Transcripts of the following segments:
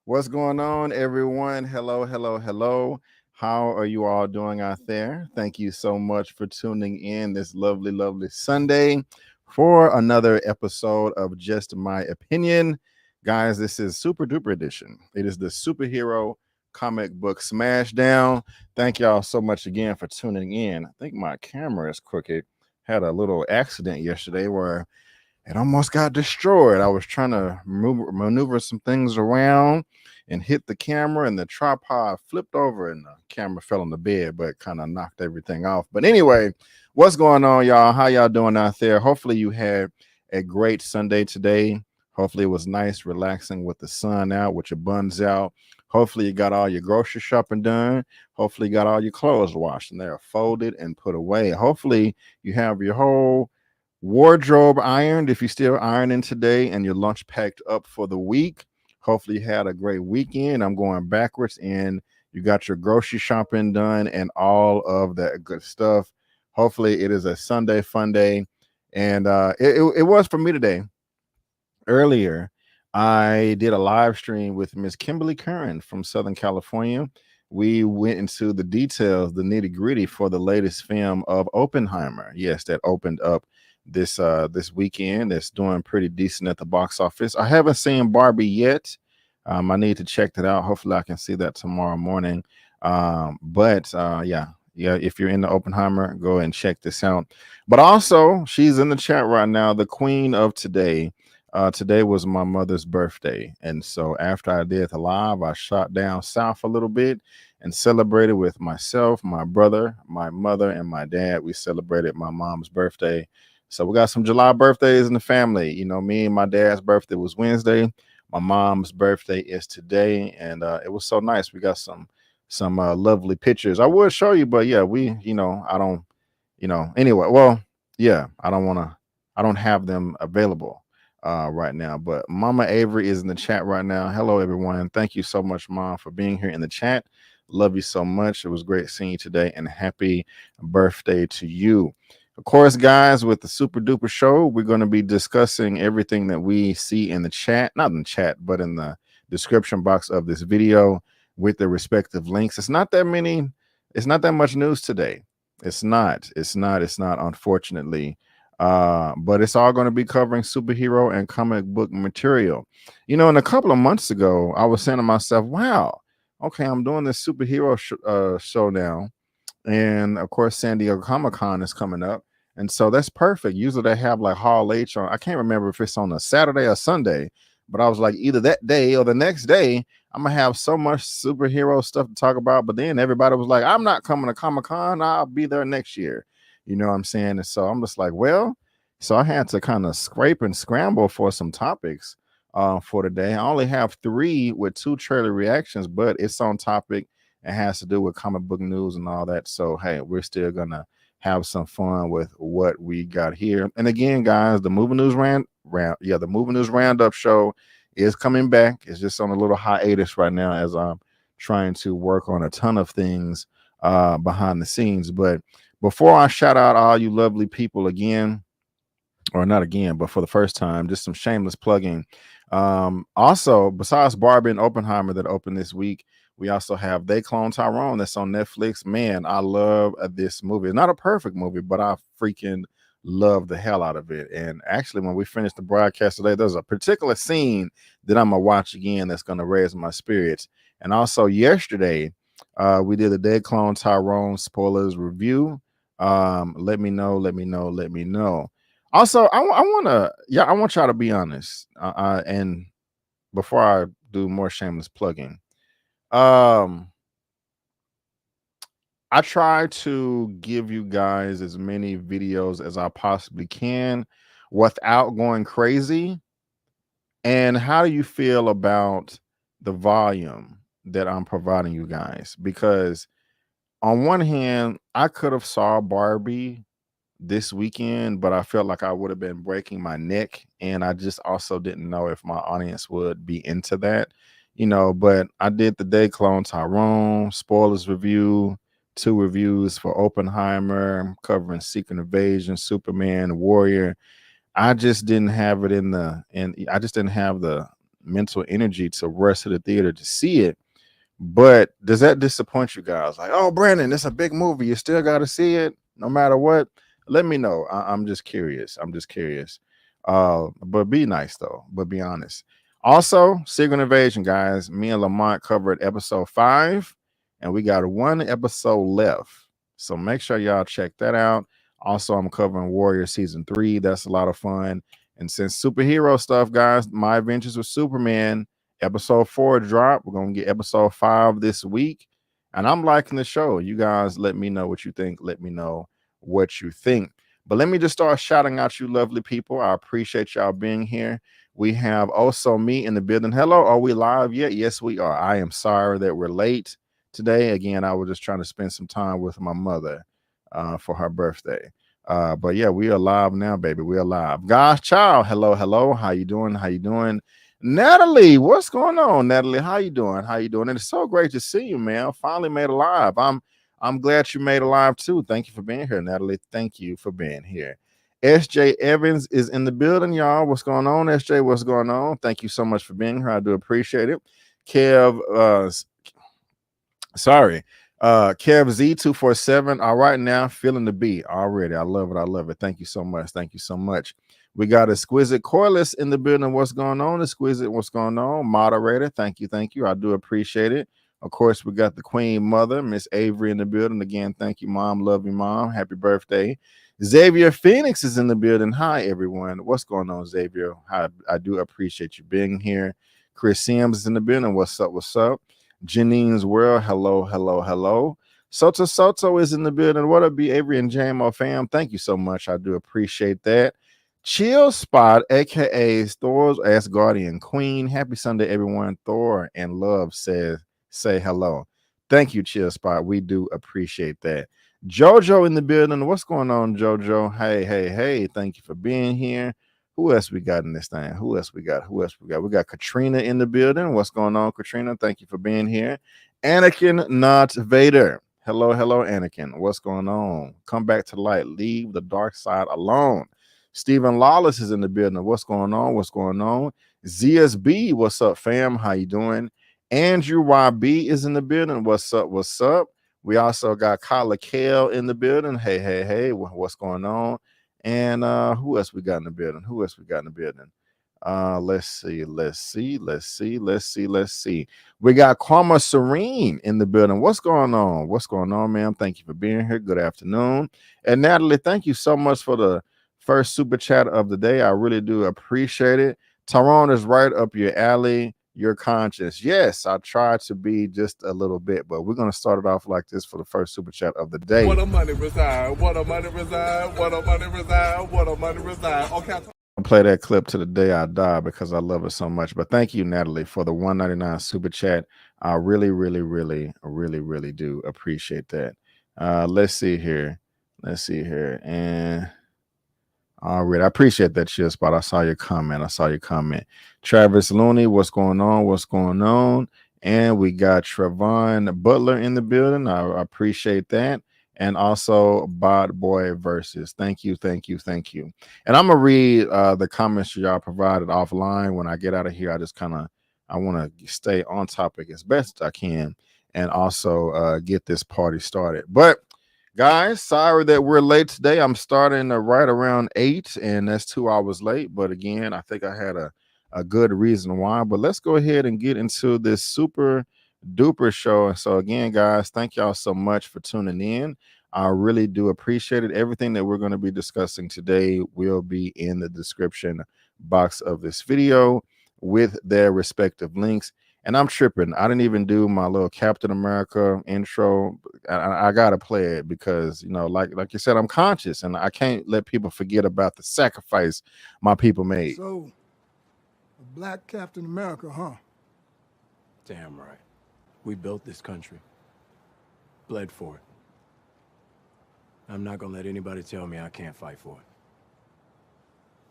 What's going on, everyone? Hello, hello, hello. How are you all doing out there? Thank you so much for tuning in this lovely, lovely Sunday for another episode of Just My Opinion. Guys, this is Super Duper Edition. It is the superhero comic book Smashdown. Thank y'all so much again for tuning in. I think my camera is crooked. Had a little accident yesterday where it almost got destroyed. I was trying to maneuver some things around and hit the camera, and the tripod flipped over and the camera fell on the bed, but kind of knocked everything off. But anyway, what's going on, y'all? How y'all doing out there? Hopefully you had a great Sunday today. Hopefully it was nice, relaxing with the sun out, with your buns out. Hopefully you got all your grocery shopping done. Hopefully you got all your clothes washed and they're folded and put away. Hopefully you have your whole wardrobe ironed if you're still ironing today, and your lunch packed up for the week. Hopefully you had a great weekend. I'm going backwards, and you got your grocery shopping done and all of that good stuff. Hopefully it is a Sunday fun day, and it was for me today. Earlier I did a live stream with Miss Kimberly Currin from Southern California. We went into the details, the nitty gritty for the latest film of Oppenheimer. Yes, that opened up this weekend. It's doing pretty decent at the box office. I haven't seen Barbie yet. I need to check that out. Hopefully I can see that tomorrow morning. Yeah, if you're into Oppenheimer, go and check this out. But also, she's in the chat right now, the queen of today. Today was my mother's birthday, and so after I did the live, I shot down south a little bit and celebrated with myself, my brother, my mother, and my dad. We celebrated my mom's birthday. So we got some July birthdays in the family. You know, me and my dad's birthday was Wednesday. My mom's birthday is today, and it was so nice. We got some lovely pictures. I would show you, but yeah, I don't, anyway. Well, yeah, I don't have them available right now. But Mama Avery is in the chat right now. Hello, everyone. Thank you so much, Mom, for being here in the chat. Love you so much. It was great seeing you today, and happy birthday to you. Of course, guys, with the Super Duper Show, we're going to be discussing everything that we see in the chat, not in the chat, but in the description box of this video with the respective links. It's not that much news today. It's not, unfortunately. But it's all going to be covering superhero and comic book material. You know, and a couple of months ago, I was saying to myself, wow, okay, I'm doing this superhero show now. And of course, San Diego Comic-Con is coming up. And so that's perfect. Usually they have like Hall H on, I can't remember if it's on a Saturday or Sunday, but I was like, either that day or the next day, I'm going to have so much superhero stuff to talk about. But then everybody was like, I'm not coming to Comic-Con. I'll be there next year. You know what I'm saying? And so I'm just like, well, so I had to kind of scrape and scramble for some topics for today. I only have 3 with 2 trailer reactions, but it's on topic. It has to do with comic book news and all that. So, hey, we're still going to have some fun with what we got here. And again, guys, the the movie news roundup show is coming back. It's just on a little hiatus right now as I'm trying to work on a ton of things behind the scenes. But before I shout out all you lovely people again, or not again, but for the first time, just some shameless plugging. Also, besides Barbie and Oppenheimer that opened this week, we also have They Clone Tyrone that's on Netflix. Man, I love this movie. It's not a perfect movie, but I freaking love the hell out of it. And actually, when we finish the broadcast today, there's a particular scene that I'm gonna watch again that's gonna raise my spirits. And also yesterday, we did a They Clone Tyrone spoilers review. Let me know, let me know, let me know. Also, I want to, yeah, I want y'all to be honest. And before I do more shameless plugging, I try to give you guys as many videos as I possibly can without going crazy. And how do you feel about the volume that I'm providing you guys? Because on one hand, I could have saw Barbie this weekend, but I felt like I would have been breaking my neck, and I just also didn't know if my audience would be into that, But I did the Day Clone Tyrone spoilers review, 2 reviews for Oppenheimer, covering Secret Invasion, Superman, Warrior. I just didn't have it and I just didn't have the mental energy to rush to the theater to see it. But does that disappoint you guys? Like, oh, Brandon, it's a big movie. You still got to see it no matter what. Let me know. I'm just curious. I'm just curious. But be nice though. But be honest. Also, Secret Invasion, guys. Me and Lamont covered episode 5, and we got 1 episode left. So make sure y'all check that out. Also, I'm covering Warrior season 3. That's a lot of fun. And since superhero stuff, guys, My Adventures with Superman episode 4 dropped. We're gonna get episode 5 this week, and I'm liking the show. You guys, let me know what you think. Let me know what you think. But let me just start shouting out you lovely people. I appreciate y'all being here. We have also me in the building. Hello, are we live yet? Yes, we are. I am sorry that we're late today. Again, I was just trying to spend some time with my mother for her birthday. But yeah, we are live now, baby. We are live. Gosh, child. Hello, hello. How you doing? How you doing? Natalie, what's going on? Natalie, how you doing? How you doing? And it's so great to see you, man. Finally made it live. I'm glad you made it live too. Thank you for being here, Natalie. Thank you for being here. SJ Evans is in the building, y'all. What's going on, SJ? What's going on? Thank you so much for being here. I do appreciate it. Kev, Kev Z247. All right, now feeling the beat already. I love it. I love it. Thank you so much. Thank you so much. We got Exquisite Corliss in the building. What's going on, Exquisite? What's going on? Moderator, thank you, thank you. I do appreciate it. Of course, we got the Queen Mother, Miss Avery, in the building. Again, thank you, Mom. Love you, Mom. Happy birthday. Xavier Phoenix is in the building. Hi, everyone. What's going on, Xavier? Hi, I do appreciate you being here. Chris Sims is in the building. What's up? What's up? Janine's World. Hello, hello, hello. Soto is in the building. What up, B Avery and JMO fam? Thank you so much. I do appreciate that. Chill Spot, aka Thor's Asgardian Queen. Happy Sunday, everyone. Thor and Love says, say hello. Thank you, Chill Spot. We do appreciate that. Jojo in the building. What's going on, Jojo? Hey, hey, hey. Thank you for being here. Who else we got in this thing? Who else we got? Who else we got? We got Katrina in the building. What's going on, Katrina? Thank you for being here. Anakin, not Vader. Hello, hello, Anakin. What's going on? Come back to light. Leave the dark side alone. Stephen Lawless is in the building. What's going on? What's going on? ZSB, what's up, fam? How you doing? Andrew YB is in the building. What's up? What's up? We also got Kyla Kale in the building. Hey, hey, hey. What's going on? And who else we got in the building? Who else we got in the building? Let's see. We got Karma Serene in the building. What's going on? What's going on, ma'am? Thank you for being here. Good afternoon. And Natalie, thank you so much for the first super chat of the day. I really do appreciate it. Tyrone is right up your alley. Your conscience. Yes, I try to be just a little bit, but we're going to start it off like this for the first super chat of the day. What a money reside, what a money reside, what a money reside, what a money reside. Okay. I'll play that clip to the day I die because I love it so much. But thank you, Natalie, for the $1.99 super chat. I really do appreciate that. Let's see here. Let's see here. And all right, I appreciate that chill spot. I saw your comment. Travis Looney, what's going on? What's going on? And we got Trevon Butler in the building. I appreciate that. And also Bod Boy Versus. Thank you. And I'm gonna read the comments y'all provided offline. When I get out of here, I want to stay on topic as best I can, and also get this party started. But guys, sorry that we're late today. I'm starting right around 8, and that's 2 hours late. But again, I think I had a good reason why. But let's go ahead and get into this super duper show. And so again, guys, thank y'all so much for tuning in. I really do appreciate it. Everything that we're going to be discussing today will be in the description box of this video with their respective links. And I'm tripping. I didn't even do my little Captain America intro. I gotta play it because, you know, like you said, I'm conscious and I can't let people forget about the sacrifice my people made. So, a black Captain America, huh? Damn right. We built this country. Bled for it. I'm not gonna let anybody tell me I can't fight for it.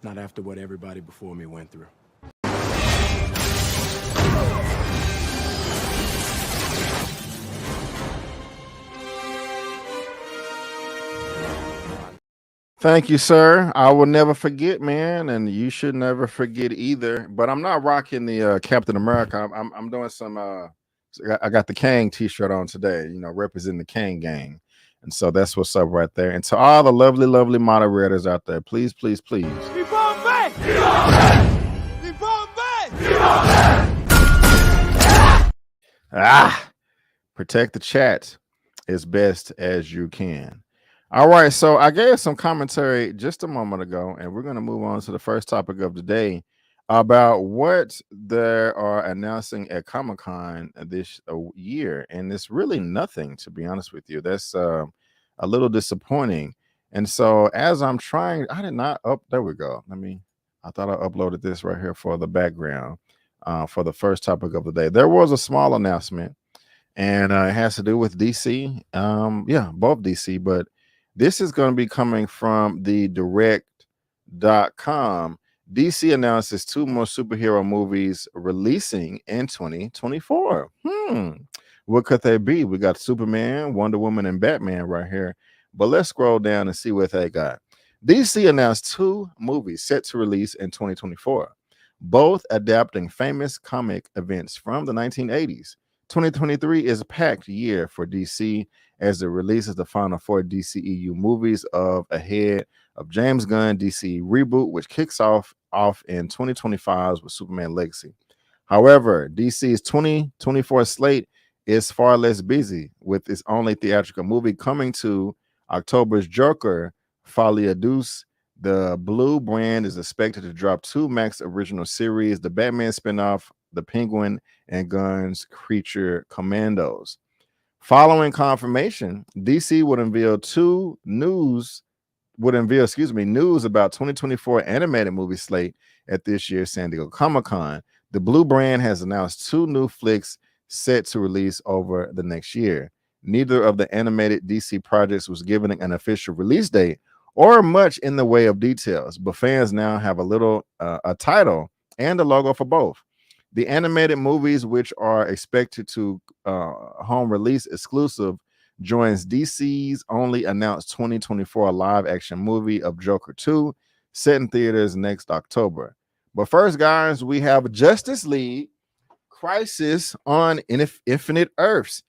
Not after what everybody before me went through. Thank you, sir. I will never forget, man, and you should never forget either. But I'm not rocking the Captain America. I'm doing some. I got the Kang T-shirt on today. You know, representing the Kang gang, and so that's what's up right there. And to all the lovely moderators out there, please. Protect the chat as best as you can. All right, so I gave some commentary just a moment ago, and we're going to move on to the first topic of the day about what they are announcing at Comic-Con this year. And it's really nothing, to be honest with you. That's a little disappointing. And so as I'm trying, I did not there we go. I thought I uploaded this right here for the background for the first topic of the day. There was a small announcement, and it has to do with DC. Both DC, but this is going to be coming from the direct.com. DC announces 2 more superhero movies releasing in 2024. What could they be? We got Superman, Wonder Woman, and Batman right here. But let's scroll down and see what they got. DC announced 2 movies set to release in 2024, both adapting famous comic events from the 1980s. 2023 is a packed year for DC as it releases the final 4 DCEU movies ahead of James Gunn DC reboot, which kicks off in 2025 with Superman Legacy. However, DC's 2024 slate is far less busy, with its only theatrical movie coming to October's Joker, Folie Douce. The Blue brand is expected to drop 2 Max original series, the Batman spinoff, The Penguin, and Gunn's Creature Commandos. Following confirmation, DC would unveil news about 2024 animated movie slate at this year's San Diego Comic-Con. The Blue brand has announced 2 new flicks set to release over the next year. Neither of the animated DC projects was given an official release date or much in the way of details, but fans now have a title and a logo for both. The animated movies, which are expected to home release exclusive, joins DC's only announced 2024 live action movie of Joker 2, set in theaters next October. But first, guys, we have Justice League Crisis on Infinite Earths.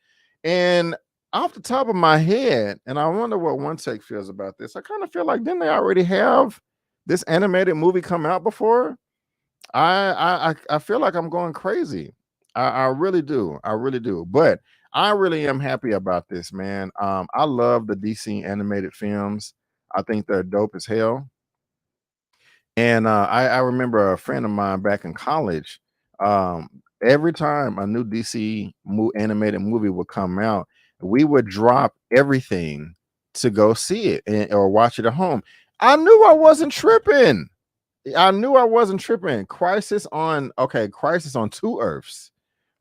And off the top of my head, and I wonder what One Take feels about this, I kind of feel like, didn't they already have this animated movie come out before? I feel like I'm going crazy. I really do. But I really am happy about this, man. I love the DC animated films. I think they're dope as hell. And I remember a friend of mine back in college. Every time a new DC animated movie would come out, we would drop everything to go see it or watch it at home. I knew I wasn't tripping. Crisis on 2 Earths.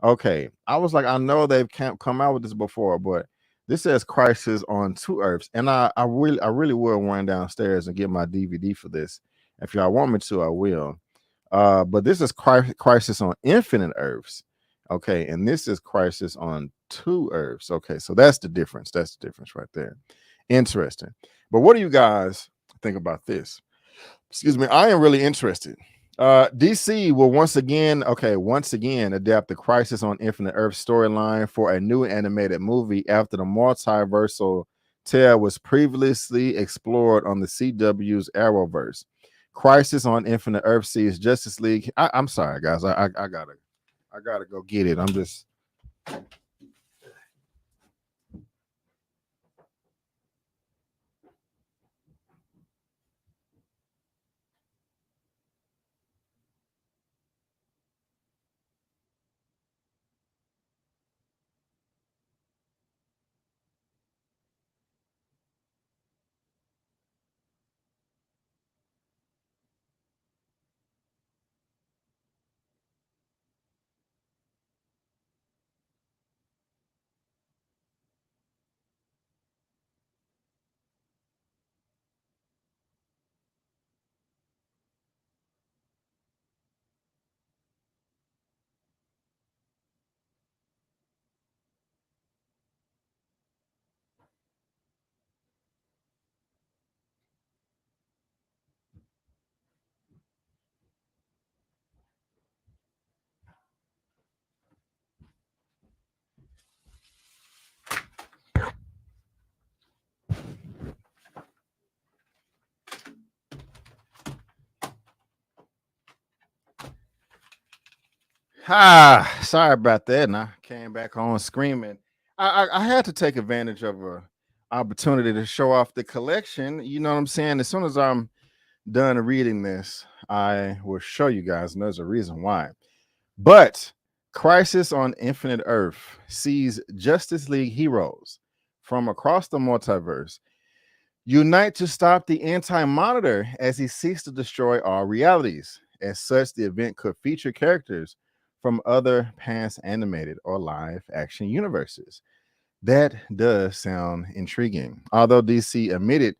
Okay, I was like, I know they've come out with this before, but This says Crisis on Two Earths, and I really will run downstairs and get my DVD for this. If y'all want me to, I will. But this is Crisis on Infinite Earths. Okay, and this is Crisis on Two Earths. Okay, so that's the difference. That's the difference right there. Interesting. But what do you guys think about this? Excuse me, I am really interested. DC will once again adapt the Crisis on Infinite Earth storyline for a new animated movie after the multiversal tale was previously explored on the CW's Arrowverse. Crisis on Infinite Earth sees Justice League. I'm sorry, guys. I gotta go get it. I'm just. Sorry about that. And I came back on screaming. I had to take advantage of a opportunity to show off the collection. You know what I'm saying? As soon as I'm done reading this, I will show you guys, and there's a reason why. But Crisis on Infinite Earth sees Justice League heroes from across the multiverse unite to stop the Anti-Monitor as he seeks to destroy all realities. As such, the event could feature characters from other past animated or live action universes. That does sound intriguing. Although DC admitted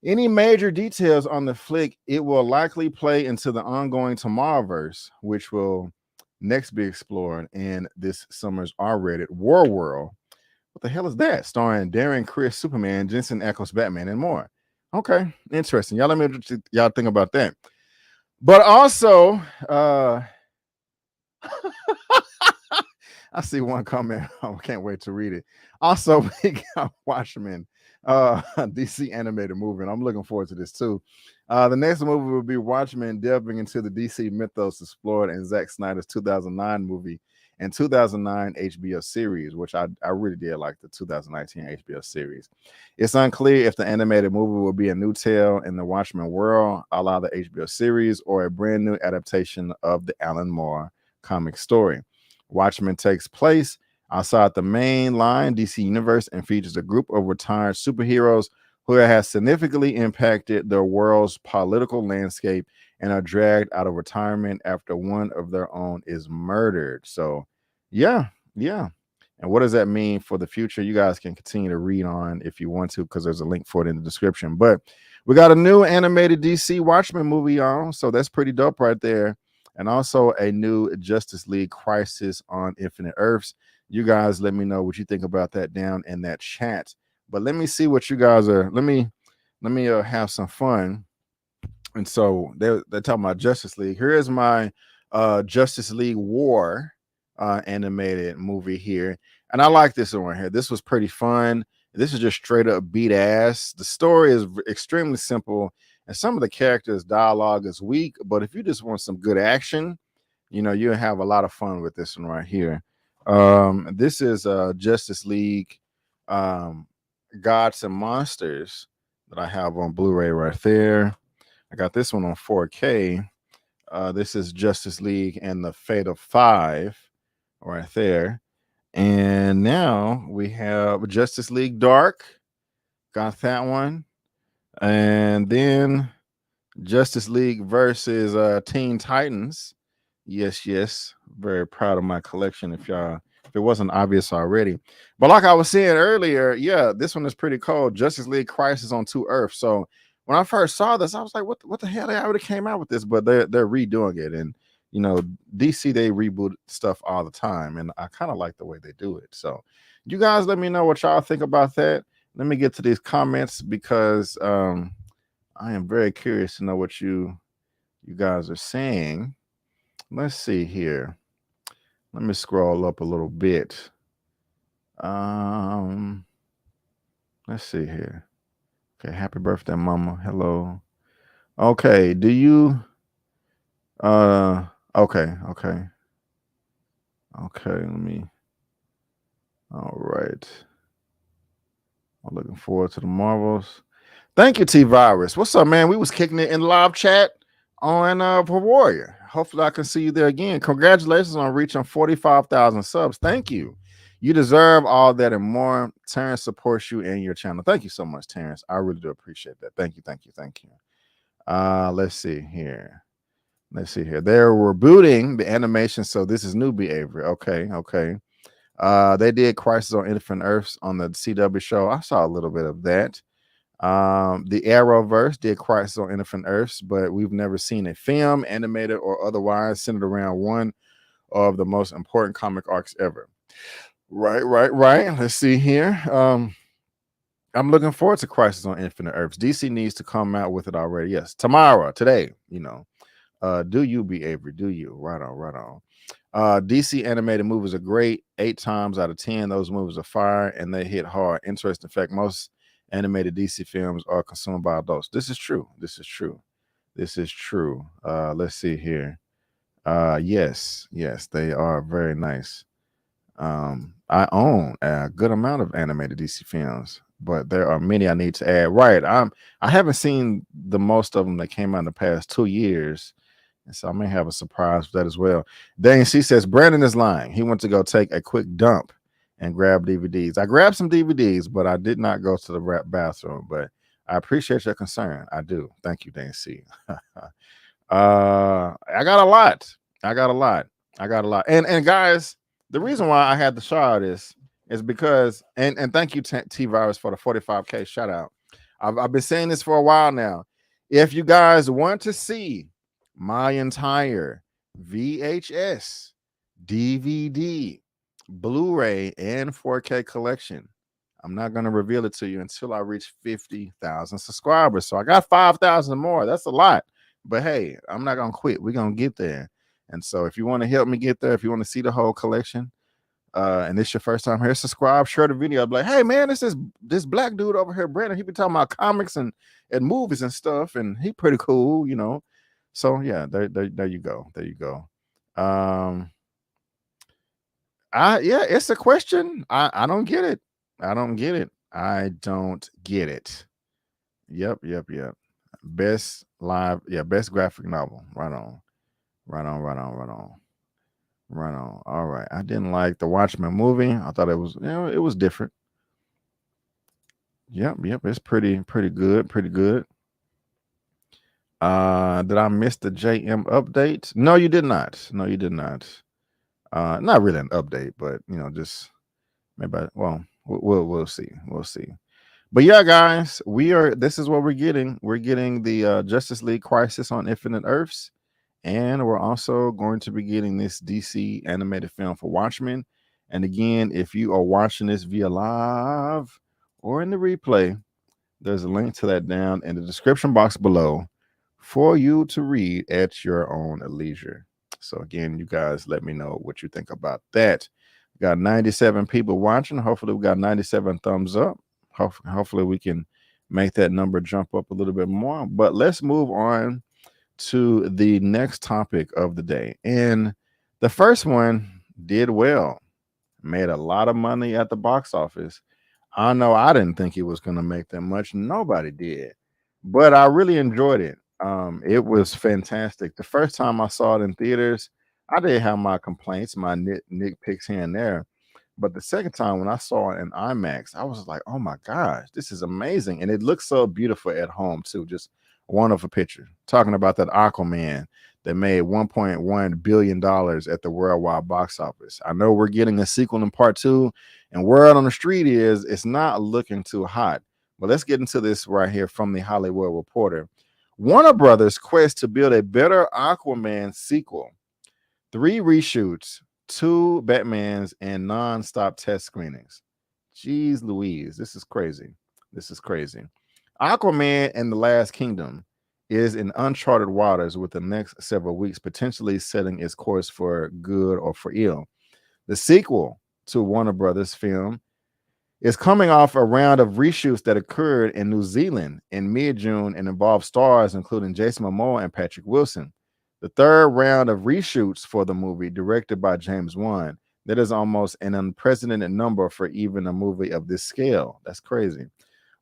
any major details on the flick, it will likely play into the ongoing Tomorrowverse, which will next be explored in this summer's R-rated War World. What the hell is that? Starring Darren Criss, Superman, Jensen Ackles, Batman, and more. Okay, interesting. Y'all let me know what y'all think about that. But also, I see one comment. I can't wait to read it. Also, we got Watchmen, DC animated movie, and I'm looking forward to this too. The next movie will be Watchmen, delving into the DC mythos explored in Zack Snyder's 2009 movie and 2009 HBO series, which I really did like the 2019 HBO series. It's unclear if the animated movie will be a new tale in the Watchmen world, a la the HBO series, or a brand new adaptation of the Alan Moore comic story. Watchmen takes place outside the main line DC universe and features a group of retired superheroes who has significantly impacted their world's political landscape and are dragged out of retirement after one of their own is murdered. So, yeah. And what does that mean for the future? You guys can continue to read on if you want to, because there's a link for it in the description. But we got a new animated DC Watchmen movie, y'all. So that's pretty dope right there. And also a new Justice League Crisis on Infinite Earths. You guys let me know what you think about that down in that chat. But let me see what you guys are. Let me have some fun. And so they're talking about Justice League. Here is my Justice League War animated movie here. And I like this one here. This was pretty fun. This is just straight up beat ass. The story is extremely simple. And some of the characters' dialogue is weak. But if you just want some good action, you know, you'll have a lot of fun with this one right here. This is Justice League Gods and Monsters that I have on Blu-ray right there. I got this one on 4K. This is Justice League and the Fate of 5 right there. And now we have Justice League Dark. Got that one. And then Justice League versus Teen Titans. Yes. Very proud of my collection. If y'all if it wasn't obvious already. But like I was saying earlier, yeah, this one is pretty cool. Justice League Crisis on Two Earths. So when I first saw this, I was like, what the hell? They already came out with this, but they're redoing it. And you know, DC, they reboot stuff all the time, and I kind of like the way they do it. So you guys let me know what y'all think about that. Let me get to these comments because I am very curious to know what you guys are saying. Let's see here. Let me scroll up a little bit. Let's see here. Okay, happy birthday, mama. Hello. Okay, do you okay. Let me. All right. I'm looking forward to the Marvels. Thank you, T Virus. What's up, man? We was kicking it in live chat on for Warrior. Hopefully I can see you there again. Congratulations on reaching 45,000 subs. Thank you. You deserve all that and more. Terrence supports you and your channel. Thank you so much, Terrence. I really do appreciate that. Thank you. Let's see here. They're rebooting the animation, so this is new behavior. Okay. They did Crisis on Infinite Earths on the CW show. I saw a little bit of that. The Arrowverse did Crisis on Infinite Earths, but we've never seen a film, animated or otherwise, centered around one of the most important comic arcs ever. Right. Let's see here. I'm looking forward to Crisis on Infinite Earths. DC needs to come out with it already. Yes, tomorrow, today, you know. Do you be Avery? Do you? Right on. DC animated movies are great. 8 times out of 10, those movies are fire and they hit hard. Interesting fact, most animated DC films are consumed by adults. This is true. Let's see here. Yes, they are very nice. I own a good amount of animated DC films, but there are many I need to add. Right. I haven't seen the most of them that came out in the past 2 years. And so I may have a surprise for that as well. Dane C says Brandon is lying. He went to go take a quick dump and grab DVDs. I grabbed some DVDs, but I did not go to the bathroom. But I appreciate your concern. I do. Thank you, Dane C. I got a lot. And guys, the reason why I had to shout this is because, and thank you, T Virus, for the 45K shout out. I've been saying this for a while now. If you guys want to see my entire VHS, DVD, Blu-ray, and 4K collection, I'm not going to reveal it to you until I reach 50,000 subscribers. So I got 5,000 more. That's a lot. But hey, I'm not going to quit. We're going to get there. And so if you want to help me get there, if you want to see the whole collection, and this your first time here, subscribe, share the video. I'll be like, hey man, this black dude over here, Brandon. He be talking about comics and movies and stuff, and he pretty cool, you know. So yeah, there you go. It's a question. I don't get it. I don't get it. Yep. Best graphic novel. Right on. All right. I didn't like the Watchmen movie. I thought it was, it was different. Yep. It's pretty good. Did I miss the JM update? No, you did not. Not really an update, but just maybe. We'll see. But yeah, guys, this is what we're getting. We're getting the Justice League Crisis on Infinite Earths, and we're also going to be getting this DC animated film for Watchmen. And again, if you are watching this via live or in the replay, there's a link to that down in the description box below for you to read at your own leisure. So again, you guys let me know what you think about that. We got 97 people watching. Hopefully we got 97 thumbs up. Hopefully we can make that number jump up a little bit more. But let's move on to the next topic of the day. And the first one did well. Made a lot of money at the box office. I know I didn't think it was going to make that much. Nobody did. But I really enjoyed it. It was fantastic. The first time I saw it in theaters, I did have my complaints, my nitpicks here and there. But the second time when I saw it in IMAX, I was like, oh my gosh, this is amazing. And it looks so beautiful at home too. Just Wonderful picture. Talking about that Aquaman that made $1.1 billion at the worldwide box office. I know we're getting a sequel in part 2, and word on the street is it's not looking too hot. But let's get into this right here from the Hollywood Reporter. Warner Brothers quest to build a better Aquaman sequel. 3 reshoots, 2 Batmans, and non-stop test screenings. Jeez Louise, this is crazy. This is crazy. Aquaman and the Last Kingdom is in uncharted waters with the next several weeks potentially setting its course for good or for ill. The sequel to Warner Brothers film is coming off a round of reshoots that occurred in New Zealand in mid-June and involved stars including Jason Momoa and Patrick Wilson. The third round of reshoots for the movie, directed by James Wan, that is almost an unprecedented number for even a movie of this scale. That's crazy.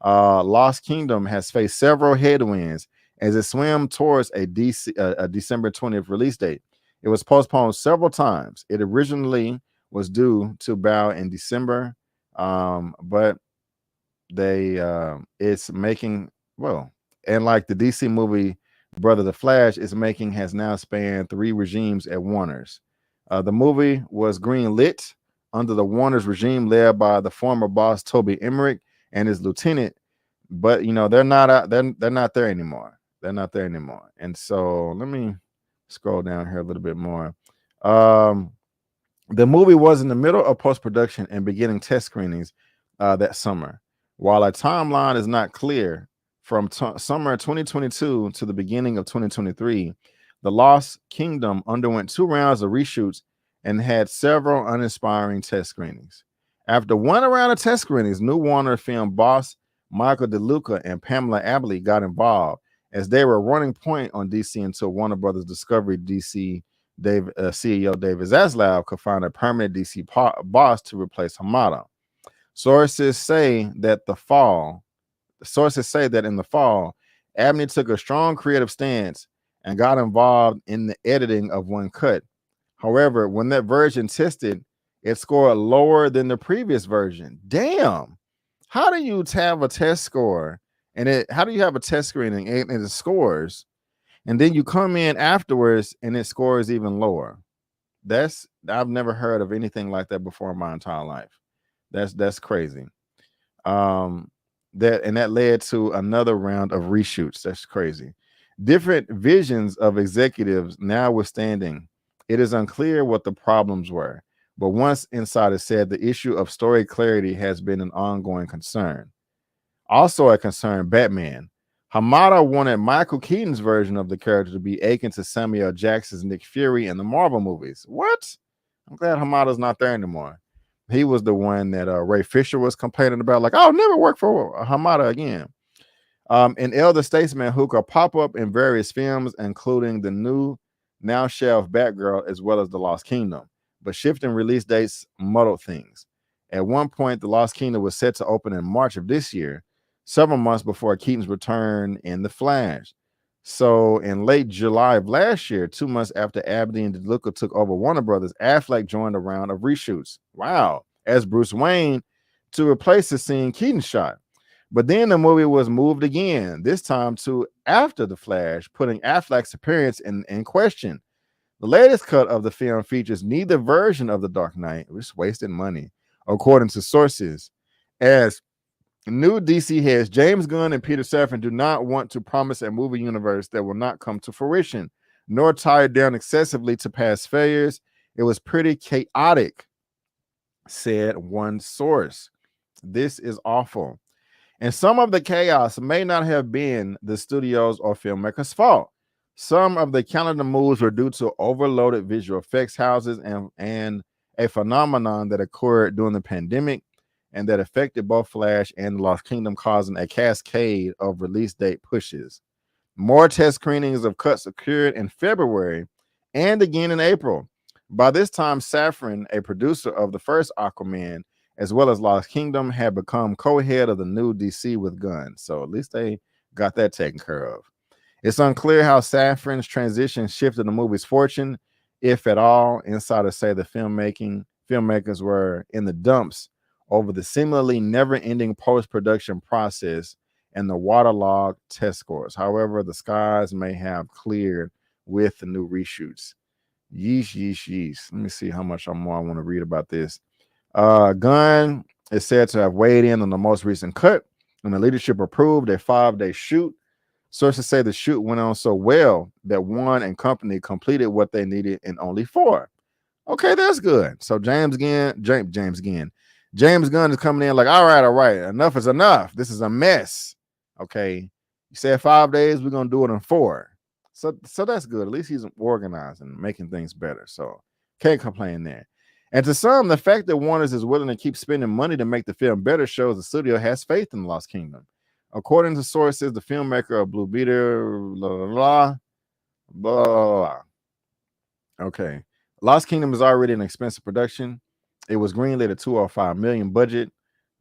Lost Kingdom has faced several headwinds as it swam towards a December 20th release date. It was postponed several times. It originally was due to bow in December, but it's making, well, and like the DC movie Brother the Flash has now spanned 3 regimes at Warner's. The movie was green-lit under the Warner's regime led by the former boss Toby Emmerich and his lieutenant, but they're not there anymore. They're not there anymore. And so let me scroll down here a little bit more. The movie was in the middle of post-production and beginning test screenings that summer. While a timeline is not clear, from summer 2022 to the beginning of 2023, The Lost Kingdom underwent 2 rounds of reshoots and had several uninspiring test screenings. After 1 round of test screenings, new Warner film boss Michael DeLuca and Pamela Abley got involved as they were running point on DC until Warner Brothers Discovery CEO David Zaslav could find a permanent DC boss to replace Hamada. Sources say that in the fall, Abney took a strong creative stance and got involved in the editing of one cut. However, when that version tested, it scored lower than the previous version. Damn. How do you have a test score how do you have a test screening and it scores, and then you come in afterwards and it scores even lower? I've never heard of anything like that before in my entire life. That's crazy. That led to another round of reshoots. That's crazy. Different visions of executives notwithstanding, it is unclear what the problems were. But once insiders said the issue of story clarity has been an ongoing concern. Also a concern, Batman. Hamada wanted Michael Keaton's version of the character to be akin to Samuel Jackson's Nick Fury in the Marvel movies. What? I'm glad Hamada's not there anymore. He was the one that Ray Fisher was complaining about, like, I'll never work for Hamada again. An elder statesman who could pop up in various films, including the new now shelved Batgirl as well as The Lost Kingdom. But shifting release dates muddled things. At one point, The Lost Kingdom was set to open in March of this year, several months before Keaton's return in The Flash. So in late July of last year, 2 months after Abney and DeLuca took over Warner Brothers, Affleck joined a round of reshoots. Wow. As Bruce Wayne to replace the scene Keaton shot. But then the movie was moved again, this time to after The Flash, putting Affleck's appearance in question. The latest cut of the film features neither version of The Dark Knight, which is wasting money, according to sources, as new DC heads James Gunn and Peter Safran do not want to promise a movie universe that will not come to fruition, nor tie it down excessively to past failures. It was pretty chaotic, said one source. This is awful. And some of the chaos may not have been the studios or filmmakers' fault. Some of the calendar moves were due to overloaded visual effects houses and a phenomenon that occurred during the pandemic and that affected both Flash and The Lost Kingdom, causing a cascade of release date pushes. More test screenings of cuts occurred in February and again in April. By this time, Safran, a producer of the first Aquaman, as well as Lost Kingdom, had become co-head of the new DC with Gunn. So at least they got that taken care of. It's unclear how Safran's transition shifted the movie's fortune, if at all. Insiders say the filmmakers were in the dumps over the seemingly never-ending post-production process and the waterlogged test scores. However, the skies may have cleared with the new reshoots. Yeesh, yeesh, yeesh. Let me see how much more I want to read about this. Gunn is said to have weighed in on the most recent cut, and the leadership approved a 5-day shoot. Sources say the shoot went on so well that One and company completed what they needed in only 4. Okay, that's good. So James Gunn is coming in like, all right, enough is enough. This is a mess. Okay, you said 5 days, we're gonna do it in 4. So that's good. At least he's organized and making things better. So can't complain there. And to some, the fact that Warner is willing to keep spending money to make the film better shows the studio has faith in the Lost Kingdom. According to sources, the filmmaker of Blue Beetle, blah, blah, blah. Okay. Lost Kingdom is already an expensive production. It was greenlit at $205 million budget.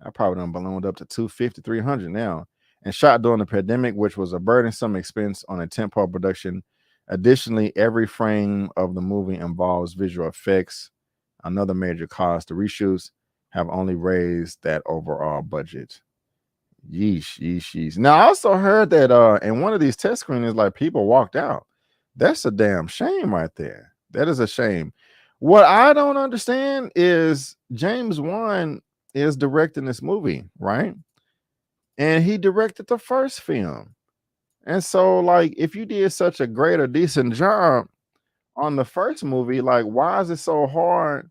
I probably done ballooned up to $250, $300 now. And shot during the pandemic, which was a burdensome expense on a tentpole production. Additionally, every frame of the movie involves visual effects, another major cost. The reshoots have only raised that overall budget. Yeesh, yeesh, yeesh. Now, I also heard that in one of these test screenings, like people walked out. That's a damn shame right there. That is a shame. What I don't understand is James Wan is directing this movie, right? And he directed the first film. And so, like, if you did such a great or decent job on the first movie, like, why is it so hard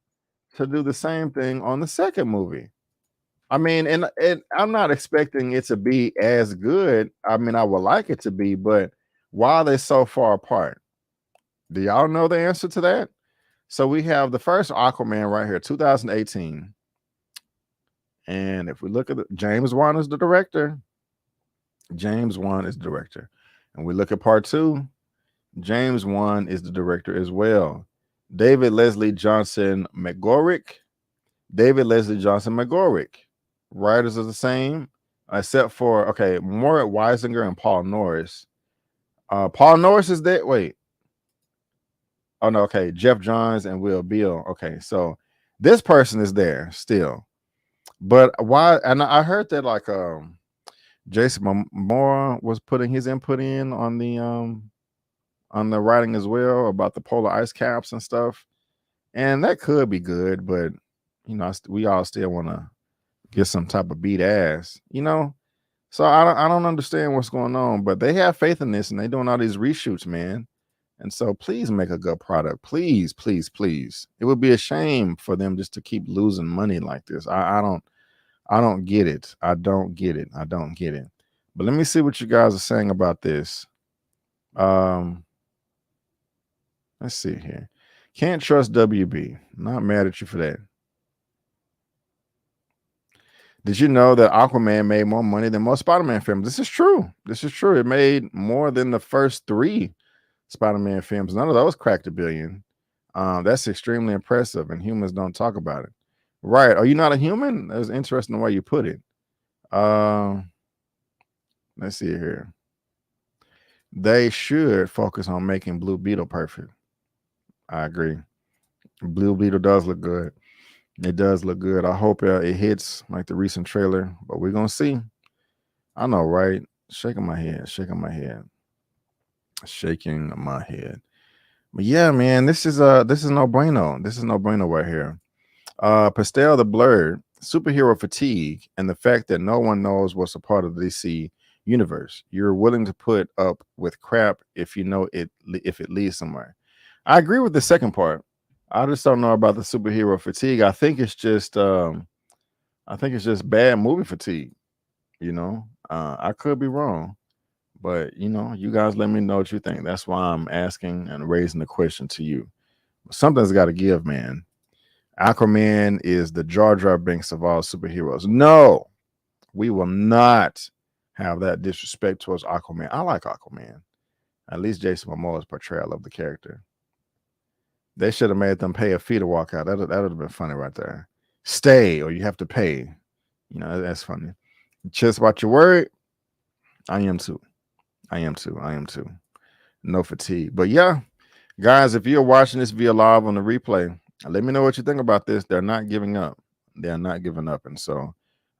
to do the same thing on the second movie? I mean, and I'm not expecting it to be as good. I mean, I would like it to be, but why are they so far apart? Do y'all know the answer to that? So we have the first Aquaman right here, 2018. And if we look at James Wan is the director. James Wan is the director. And we look at part 2. James Wan is the director as well. David Leslie Johnson McGorrick. Writers are the same, except for, okay, Mort Weisinger and Paul Norris. Paul Norris is there. Wait. Oh, no, okay. Jeff Johns and Will Beall. Okay, so this person is there still. But why? And I heard that like Jason Momoa was putting his input in on the writing as well about the polar ice caps and stuff. And that could be good, but you know, we all still want to get some type of beat ass, you know. So I don't understand what's going on, but they have faith in this and they're doing all these reshoots, man. And so please make a good product. Please, please, please. It would be a shame for them just to keep losing money like this. I don't get it. I don't get it. But let me see what you guys are saying about this. Let's see here. Can't trust WB. Not mad at you for that. Did you know that Aquaman made more money than most Spider-Man films? This is true. It made more than the first 3 Spider-Man films. None of those cracked $1 billion. That's extremely impressive, and humans don't talk about it. Right. Are you not a human? That's interesting the way you put it. Let's see here. They should focus on making Blue Beetle perfect. I agree. Blue Beetle does look good. It does look good. I hope it hits like the recent trailer, but we're gonna see. I know, right? Shaking my head. But yeah, man, this is no bueno. This is no bueno right here. Pastel the Blurred, superhero fatigue, and the fact that no one knows what's a part of the DC universe. You're willing to put up with crap if you know it, if it leads somewhere. I agree with the second part. I just don't know about the superhero fatigue. I think it's just bad movie fatigue. You know, I could be wrong, but you know, you guys let me know what you think. That's why I'm asking and raising the question to you. Something's got to give, man. Aquaman is the Jar Jar Binks of all superheroes. No, we will not have that disrespect towards Aquaman. I like Aquaman. At least Jason Momoa's portrayal of the character. They should have made them pay a fee to walk out. That would have been funny right there. Stay or you have to pay. You know, that's funny. Just about your word. I am too. No fatigue. But yeah, guys, if you're watching this via live on the replay, let me know what you think about this. They're not giving up. And so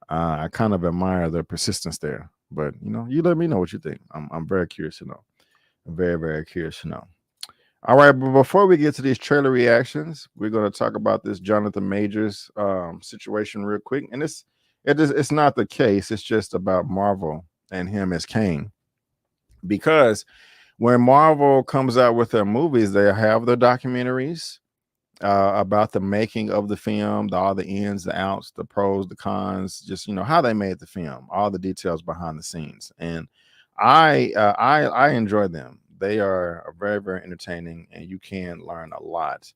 I kind of admire their persistence there. But you let me know what you think. I'm very curious to know. I'm very, very curious to know. All right, but before we get to these trailer reactions, we're going to talk about this Jonathan Majors situation real quick. And it's not the case. It's just about Marvel and him as Kang. Because when Marvel comes out with their movies, they have their documentaries about the making of the film, all the ins, the outs, the pros, the cons, just how they made the film, all the details behind the scenes. And I enjoy them. They are very, very entertaining, and you can learn a lot.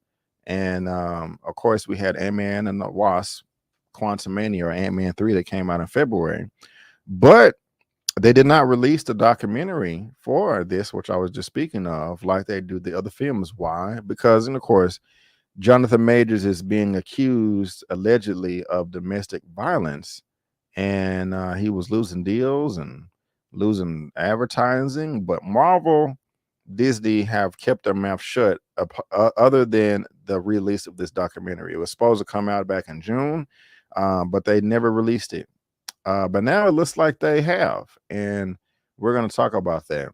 And of course, we had Ant-Man and the Wasp, Quantumania, or Ant-Man 3 that came out in February, but they did not release the documentary for this, which I was just speaking of, like they do the other films. Why? Because, and of course, Jonathan Majors is being accused allegedly of domestic violence, and he was losing deals and losing advertising. But Marvel, Disney have kept their mouth shut other than the release of this documentary. It was supposed to come out back in June, but they never released it. But now it looks like they have, and we're going to talk about that.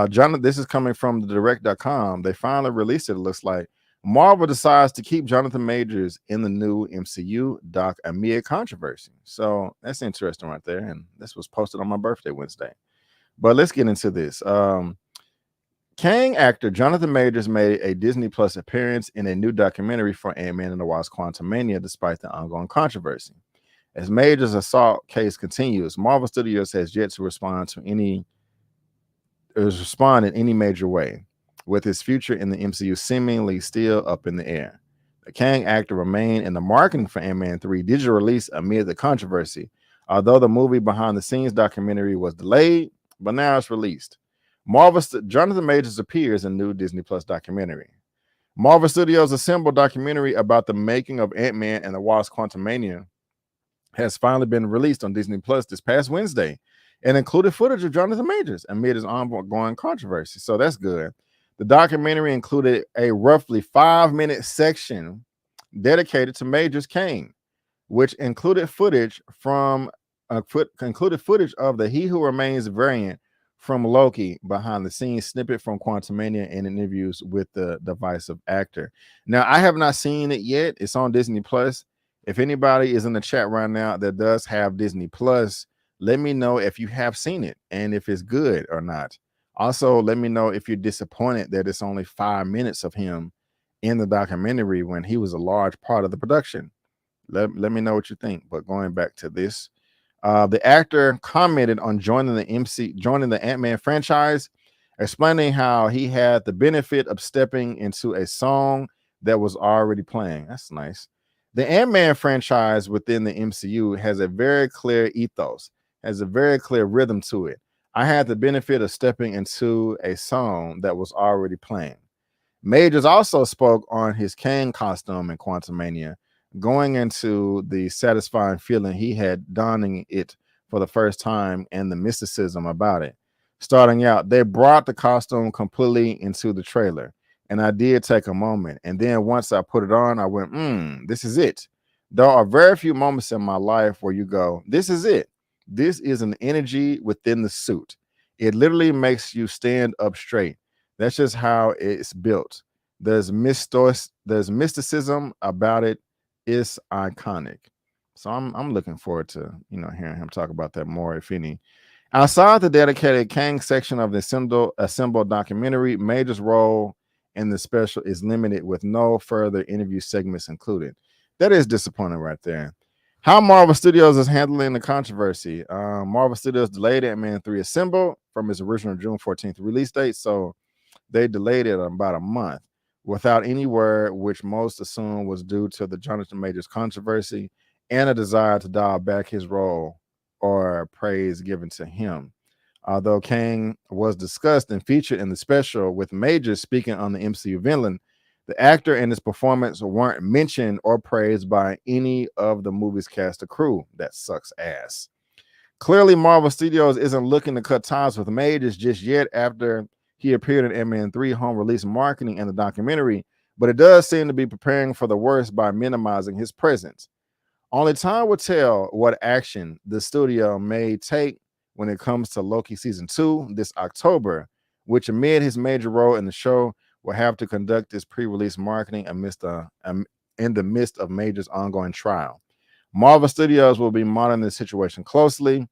Jonathan, this is coming from the direct.com. They finally released it. It looks like Marvel decides to keep Jonathan Majors in the new MCU doc amid controversy. So that's interesting right there. And this was posted on my birthday Wednesday. But let's get into this. Kang actor Jonathan Majors made a Disney Plus appearance in a new documentary for Ant-Man and the Wasp: Quantumania, despite the ongoing controversy. As Majors' assault case continues, Marvel Studios has yet to respond in any major way, with his future in the MCU seemingly still up in the air. The Kang actor remained in the marketing for Ant-Man 3 digital release amid the controversy, although the movie behind-the-scenes documentary was delayed, but now it's released. Jonathan Majors appears in new Disney Plus documentary. Marvel Studios' Assemble documentary about the making of Ant-Man and the Wasp: Quantumania has finally been released on Disney Plus this past Wednesday and included footage of Jonathan Majors amid his ongoing controversy. So that's good. The documentary included a roughly 5-minute section dedicated to Majors Kang, which included footage of the He Who Remains variant from Loki behind the scenes snippet from Quantumania and interviews with the divisive actor. Now, I have not seen it yet. It's on Disney Plus. If anybody is in the chat right now that does have Disney Plus, let me know if you have seen it and if it's good or not. Also, let me know if you're disappointed that it's only 5 minutes of him in the documentary when he was a large part of the production. Let me know what you think. But going back to this, the actor commented on joining the Ant-Man franchise, explaining how he had the benefit of stepping into a song that was already playing. That's nice. The Ant-Man franchise within the MCU has a very clear ethos, has a very clear rhythm to it. I had the benefit of stepping into a song that was already playing. Majors also spoke on his Kang costume in Quantumania, going into the satisfying feeling he had donning it for the first time and the mysticism about it. Starting out, they brought the costume completely into the trailer, and I did take a moment. And then once I put it on, I went, this is it. There are very few moments in my life where you go, this is it. This is an energy within the suit. It literally makes you stand up straight. That's just how it's built. There's mysticism about it. It's iconic. So I'm looking forward to hearing him talk about that more, if any. Outside the dedicated Kang section of the Assemble documentary, Major's role in the special is limited with no further interview segments included. That is disappointing right there. How Marvel Studios is handling the controversy. Marvel Studios delayed Ant-Man 3 Assemble from its original June 14th release date, so they delayed it about a month without any word, which most assume was due to the Jonathan Majors controversy and a desire to dial back his role or praise given to him. Although Kang was discussed and featured in the special with Majors speaking on the MCU villain, the actor and his performance weren't mentioned or praised by any of the movie's cast or crew. That sucks ass. Clearly, Marvel Studios isn't looking to cut ties with Majors just yet after he appeared in Ant-Man 3 home release marketing and the documentary, but it does seem to be preparing for the worst by minimizing his presence. Only time will tell what action the studio may take when it comes to Loki season 2 this October, which amid his major role in the show will have to conduct its pre-release marketing in the midst of Major's ongoing trial. Marvel Studios will be monitoring the situation closely.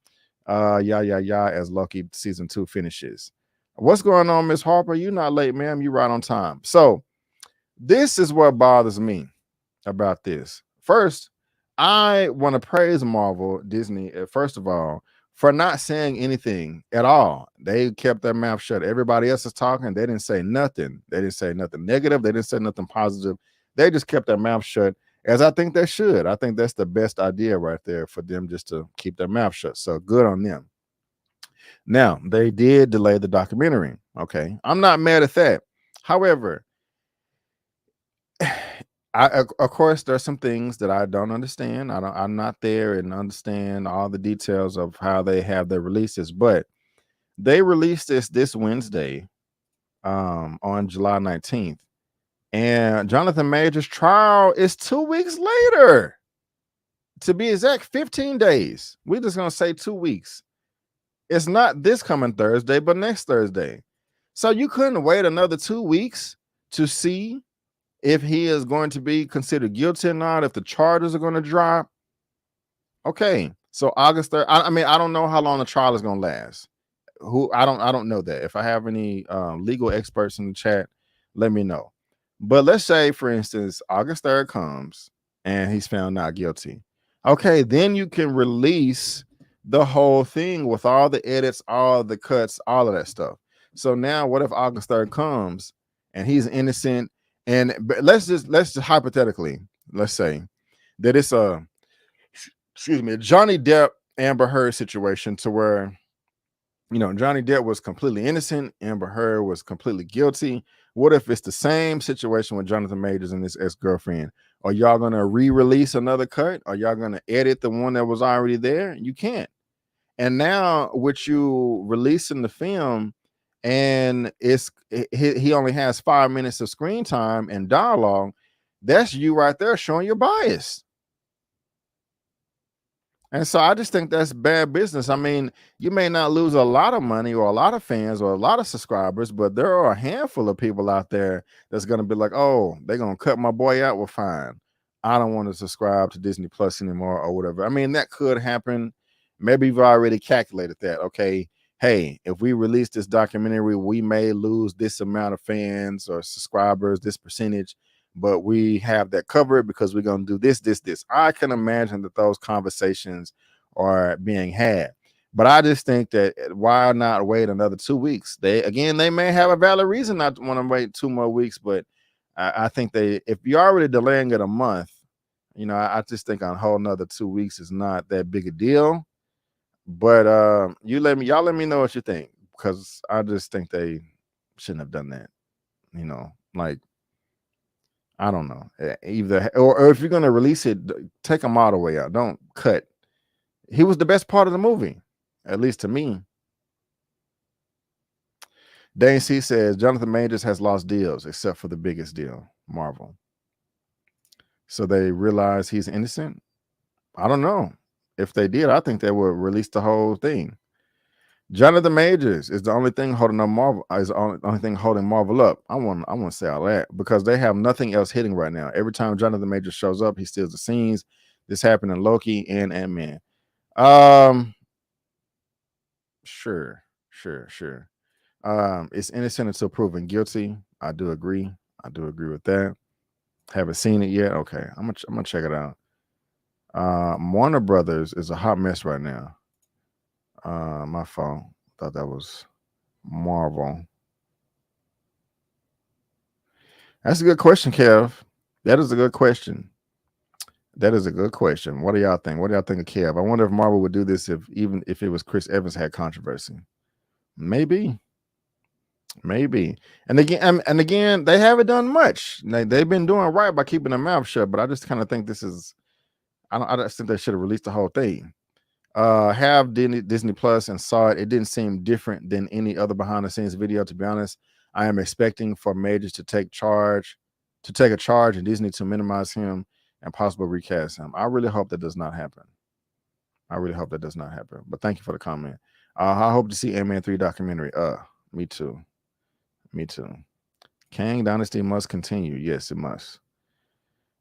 As Loki season 2 finishes. What's going on, Miss Harper? You not late, ma'am. You right on time. So this is what bothers me about this. First, I want to praise Marvel, Disney, first of all, for not saying anything at all. They kept their mouth shut. Everybody else is talking. They didn't say nothing. They didn't say nothing negative. They didn't say nothing positive. They just kept their mouth shut, as I think they should. I think that's the best idea right there for them, just to keep their mouth shut. So good on them. Now, they did delay the documentary. Okay. I'm not mad at that. However, of course, there's some things that I don't understand. I'm not there and understand all the details of how they have their releases, but they released this Wednesday, on July 19th. And Jonathan Majors' trial is 2 weeks later. To be exact, 15 days. We're just going to say 2 weeks. It's not this coming Thursday, but next Thursday. So you couldn't wait another 2 weeks to see if he is going to be considered guilty or not, if the charges are going to drop. Okay, so August 3rd. I mean, I don't know how long the trial is going to last. I don't know that. If I have any legal experts in the chat, let me know. But let's say, for instance, August 3rd comes and he's found not guilty. Okay, then you can release the whole thing with all the edits, all the cuts, all of that stuff. So now what if August 3rd comes and he's innocent? And let's just hypothetically, let's say that it's a Johnny Depp Amber Heard situation, to where, you know, Johnny Depp was completely innocent, Amber Heard was completely guilty. What if it's the same situation with Jonathan Majors and his ex-girlfriend? Are y'all gonna re-release another cut? Are y'all gonna edit the one that was already there? You can't. And now with you releasing the film, and he only has 5 minutes of screen time and dialogue, that's you right there showing your bias. And so I just think that's bad business. I mean, you may not lose a lot of money or a lot of fans or a lot of subscribers, but there are a handful of people out there that's going to be like, oh, they're going to cut my boy out. Well, fine. I don't want to subscribe to Disney Plus anymore or whatever. I mean, that could happen. Maybe you've already calculated that. Okay, hey, if we release this documentary, we may lose this amount of fans or subscribers, this percentage, but we have that covered because we're going to do this. I can imagine that those conversations are being had. But I just think that why not wait another 2 weeks? They may have a valid reason not to want to wait 2 more weeks, but I think if you're already delaying it a month, you know, I just think on a whole another 2 weeks is not that big a deal. But y'all let me know what you think, because I just think they shouldn't have done that. You know, like, I don't know. Either or if you're gonna release it, take him all the way out. Don't cut. He was the best part of the movie, at least to me. Dane C says Jonathan Majors has lost deals except for the biggest deal, Marvel. So they realize he's innocent. I don't know. If they did, I think they would release the whole thing. Jonathan Majors is the only thing holding up Marvel. Is the only thing holding Marvel up. I want to say all that, because they have nothing else hitting right now. Every time Jonathan Majors shows up, he steals the scenes. This happened in Loki and Ant-Man. Sure. It's innocent until proven guilty. I do agree with that. Haven't seen it yet. Okay, I'm gonna check it out. Warner Brothers is a hot mess right now. My fault. Thought that was Marvel. That's a good question, Kev. That is a good question. What do y'all think? What do y'all think of Kev? I wonder if Marvel would do this even if it was Chris Evans had controversy. Maybe. And again, they haven't done much. They've been doing right by keeping their mouth shut, but I just kind of think this is. I just think they should have released the whole thing. Have Disney Plus and saw it. It didn't seem different than any other behind the scenes video. To be honest, I am expecting for Majors to take a charge, and Disney to minimize him and possibly recast him. I really hope that does not happen. But thank you for the comment. I hope to see Ant-Man 3 documentary. Me too. Me too. Kang Dynasty must continue. Yes, it must.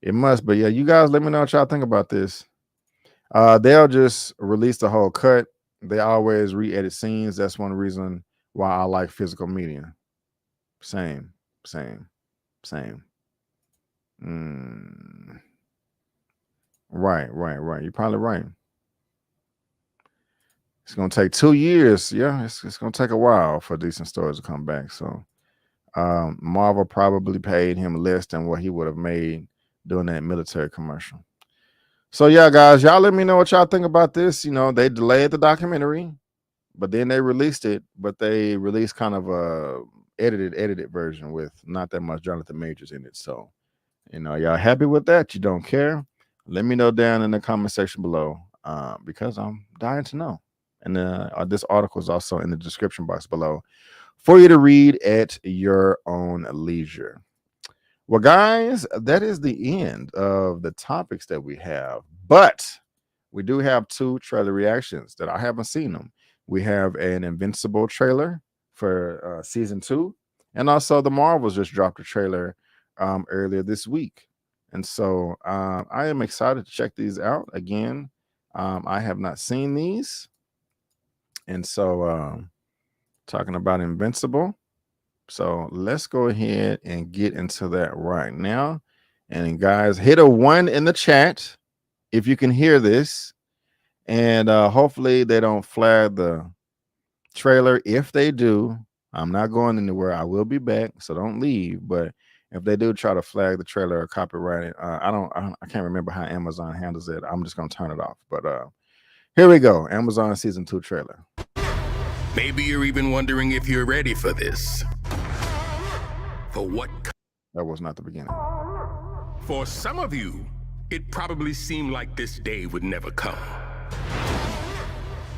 It must. But yeah, you guys let me know what y'all think about this. They'll just release the whole cut. They always re-edit scenes. That's one reason why I like physical media. Same. Right. You're probably right. It's gonna take 2 years. Yeah, it's gonna take a while for decent stories to come back. So Marvel probably paid him less than what he would have made doing that military commercial. So yeah, guys, y'all let me know what y'all think about this. You know, they delayed the documentary, but then they released it, but they released kind of a edited version with not that much Jonathan Majors in it. So, you know, y'all happy with that? You don't care? Let me know down in the comment section below, because I'm dying to know. And this article is also in the description box below for you to read at your own leisure. Well, guys, that is the end of the topics that we have, but we do have 2 trailer reactions that I haven't seen them. We have an Invincible trailer for season 2, and also the Marvels just dropped a trailer earlier this week. And so I am excited to check these out. Again, I have not seen these. And so talking about Invincible. So let's go ahead and get into that right now. And guys, hit a 1 in the chat if you can hear this. And hopefully they don't flag the trailer. If they do, I'm not going anywhere. I will be back, so don't leave. But if they do try to flag the trailer or copyright it, I can't remember how Amazon handles it. I'm just gonna turn it off. But here we go. Amazon season 2 trailer. Maybe you're even wondering if you're ready for this. For what? That was not the beginning. For some of you, it probably seemed like this day would never come.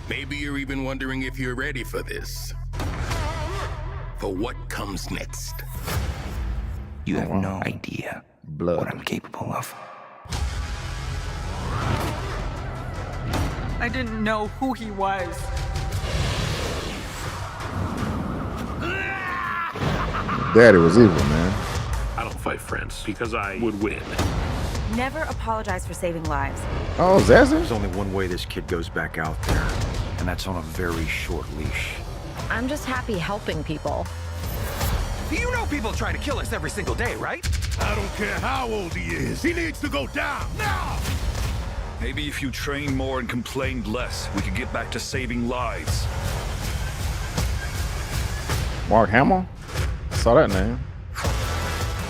Maybe you're even wondering if you're ready for this. For what comes next? You have no idea Blood. what I'm capable of. I didn't know who he was. Daddy was evil, man. I don't fight friends because I would win. Never apologize for saving lives. Oh, Zazie? There's only one way this kid goes back out there, and that's on a very short leash. I'm just happy helping people. You know people try to kill us every single day, right? I don't care how old he is. He needs to go down now. Maybe if you trained more and complained less, we could get back to saving lives. Mark Hamill? I saw that name.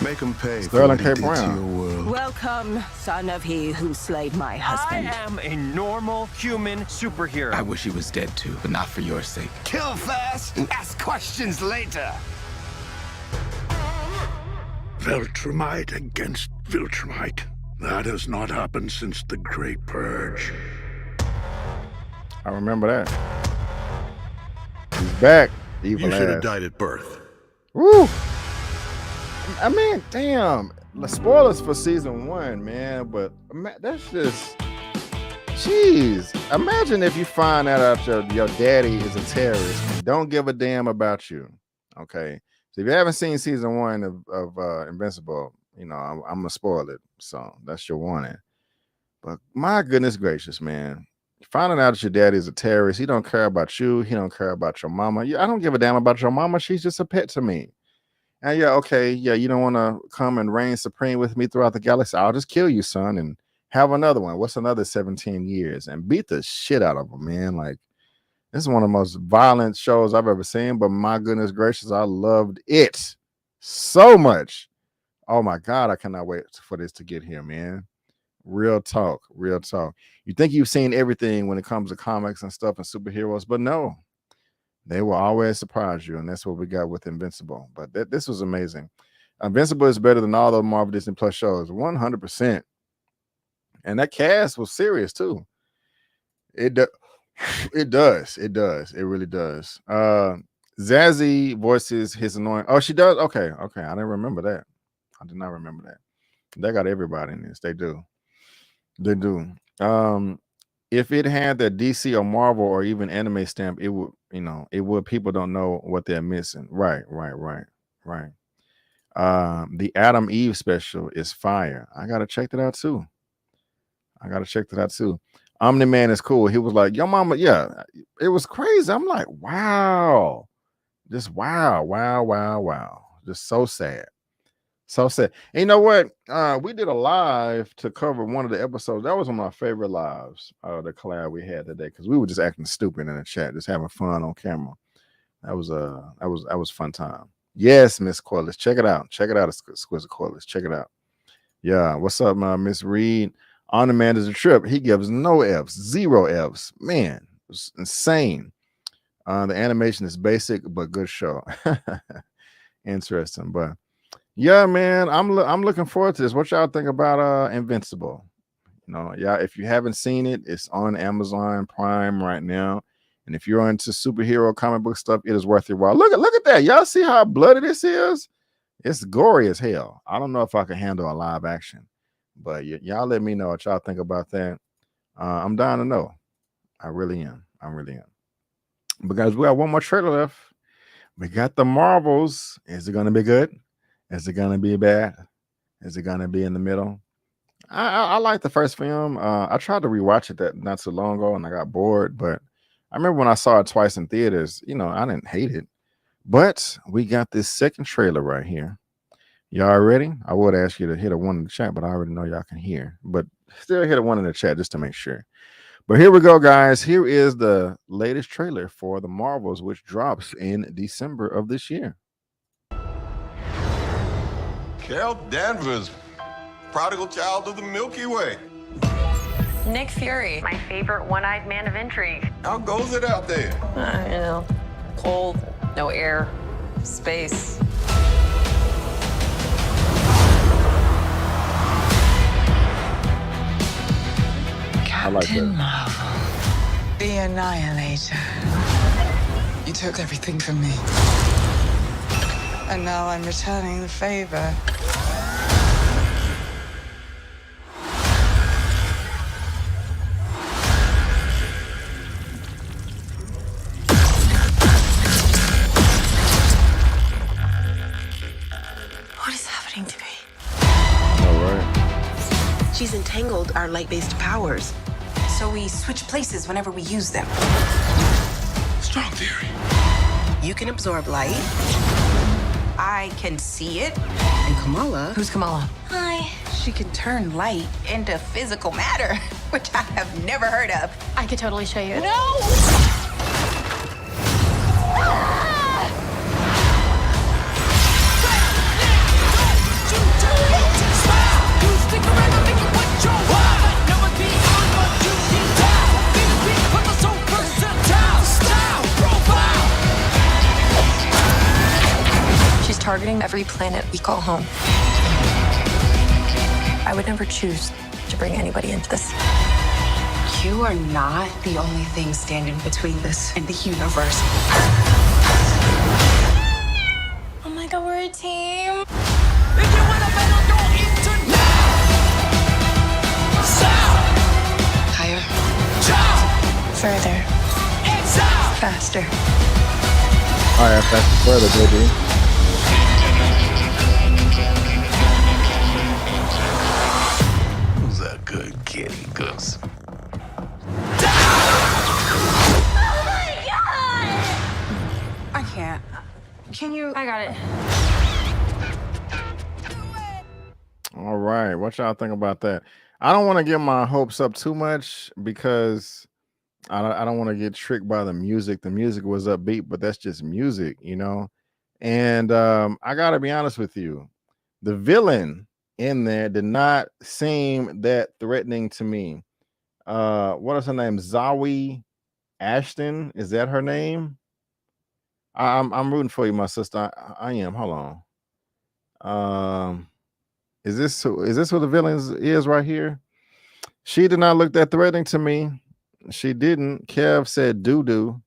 Make him pay Sterling for K. what he did to Brown. your world. Welcome, son of he who slayed my husband. I am a normal human superhero. I wish he was dead too, but not for your sake. Kill first, ask questions later. Viltrumite against Viltrumite. That has not happened since the Great Purge. I remember that. He's back. Evil You should have ass. died at birth. Woo! I mean, damn. The spoilers for season 1, man. But that's just, jeez. Imagine if you find out your daddy is a terrorist and don't give a damn about you. Okay. So if you haven't seen season 1 of Invincible, you know, I'm gonna spoil it. So that's your warning. But my goodness gracious, man. Finding out that your daddy is a terrorist, he don't care about you. He don't care about your mama. I don't give a damn about your mama. She's just a pet to me. And yeah, okay, yeah, you don't want to come and reign supreme with me throughout the galaxy. I'll just kill you, son, and have another one. What's another 17 years? And beat the shit out of him, man. Like, this is one of the most violent shows I've ever seen, but my goodness gracious, I loved it so much. Oh my God, I cannot wait for this to get here, man. Real talk, real talk. You think you've seen everything when it comes to comics and stuff and superheroes, but no, they will always surprise you, and that's what we got with Invincible. But this was amazing. Invincible is better than all the Marvel Disney Plus shows, 100%. And that cast was serious too. It does. It really does. Zazie voices his annoying. Oh, she does. Okay. I didn't remember that. I did not remember that. They got everybody in this. They do. If it had the DC or Marvel or even anime stamp, it would you know, it would. People don't know what they're missing. Right. The Adam Eve special is fire. I gotta check that out too. Omni-Man is cool. He was like, "Yo, mama, yeah." It was crazy. I'm like, wow, just wow. Just so sad. So sad. And you know what? We did a live to cover one of the episodes. That was one of my favorite lives. The collab we had today, because we were just acting stupid in the chat, just having fun on camera. That was fun time. Yes, Miss Corliss, check it out. Exquisite Corliss, check it out. Yeah, what's up, Miss Reed? On the Man is a trip. He gives no Fs, 0 Fs. Man, it's insane. The animation is basic but good show. Interesting, but yeah, man, I'm looking forward to this. What y'all think about Invincible? You know, yeah, if you haven't seen it, it's on Amazon Prime right now. And if you're into superhero comic book stuff, it is worth your while. Look at that. Y'all see how bloody this is? It's gory as hell. I don't know if I can handle a live action, but y'all let me know what y'all think about that. I'm dying to know. I really am. Because we have one more trailer left. We got the Marvels. Is it going to be good? Is it going to be bad? Is it going to be in the middle? I like the first film. I tried to rewatch it that not so long ago, and I got bored. But I remember when I saw it twice in theaters, you know, I didn't hate it. But we got this second trailer right here. Y'all ready? I would ask you to hit a 1 in the chat, but I already know y'all can hear. But still hit a 1 in the chat just to make sure. But here we go, guys. Here is the latest trailer for the Marvels, which drops in December of this year. Carol Danvers, prodigal child of the Milky Way. Nick Fury, my favorite one-eyed man of intrigue. How goes it out there? You know, cold, no air, space. Captain Marvel, the Annihilator. You took everything from me. And now I'm returning the favor. What is happening to me? All right. She's entangled our light-based powers. So we switch places whenever we use them. Strong theory. You can absorb light. I can see it. And Kamala... Who's Kamala? Hi. She can turn light into physical matter, which I have never heard of. I could totally show you. No! She's targeting every planet we call home. I would never choose to bring anybody into this. You are not the only thing standing between this and the universe. Oh my god, we're a team. Higher. Further. Faster. All right, faster, further, baby. Who's a good kitty goose? I can't. Can you? I got it. All right, what y'all think about that? I don't want to get my hopes up too much because I don't want to get tricked by the music. The music was upbeat, but that's just music, you know. And I gotta be honest with you, the villain in there did not seem that threatening to me. What is her name? Zawi Ashton? Is that her name? I'm rooting for you, my sister. I am. Hold on. Is this who the villain is right here? She did not look that threatening to me. She didn't. Kev said doo-doo.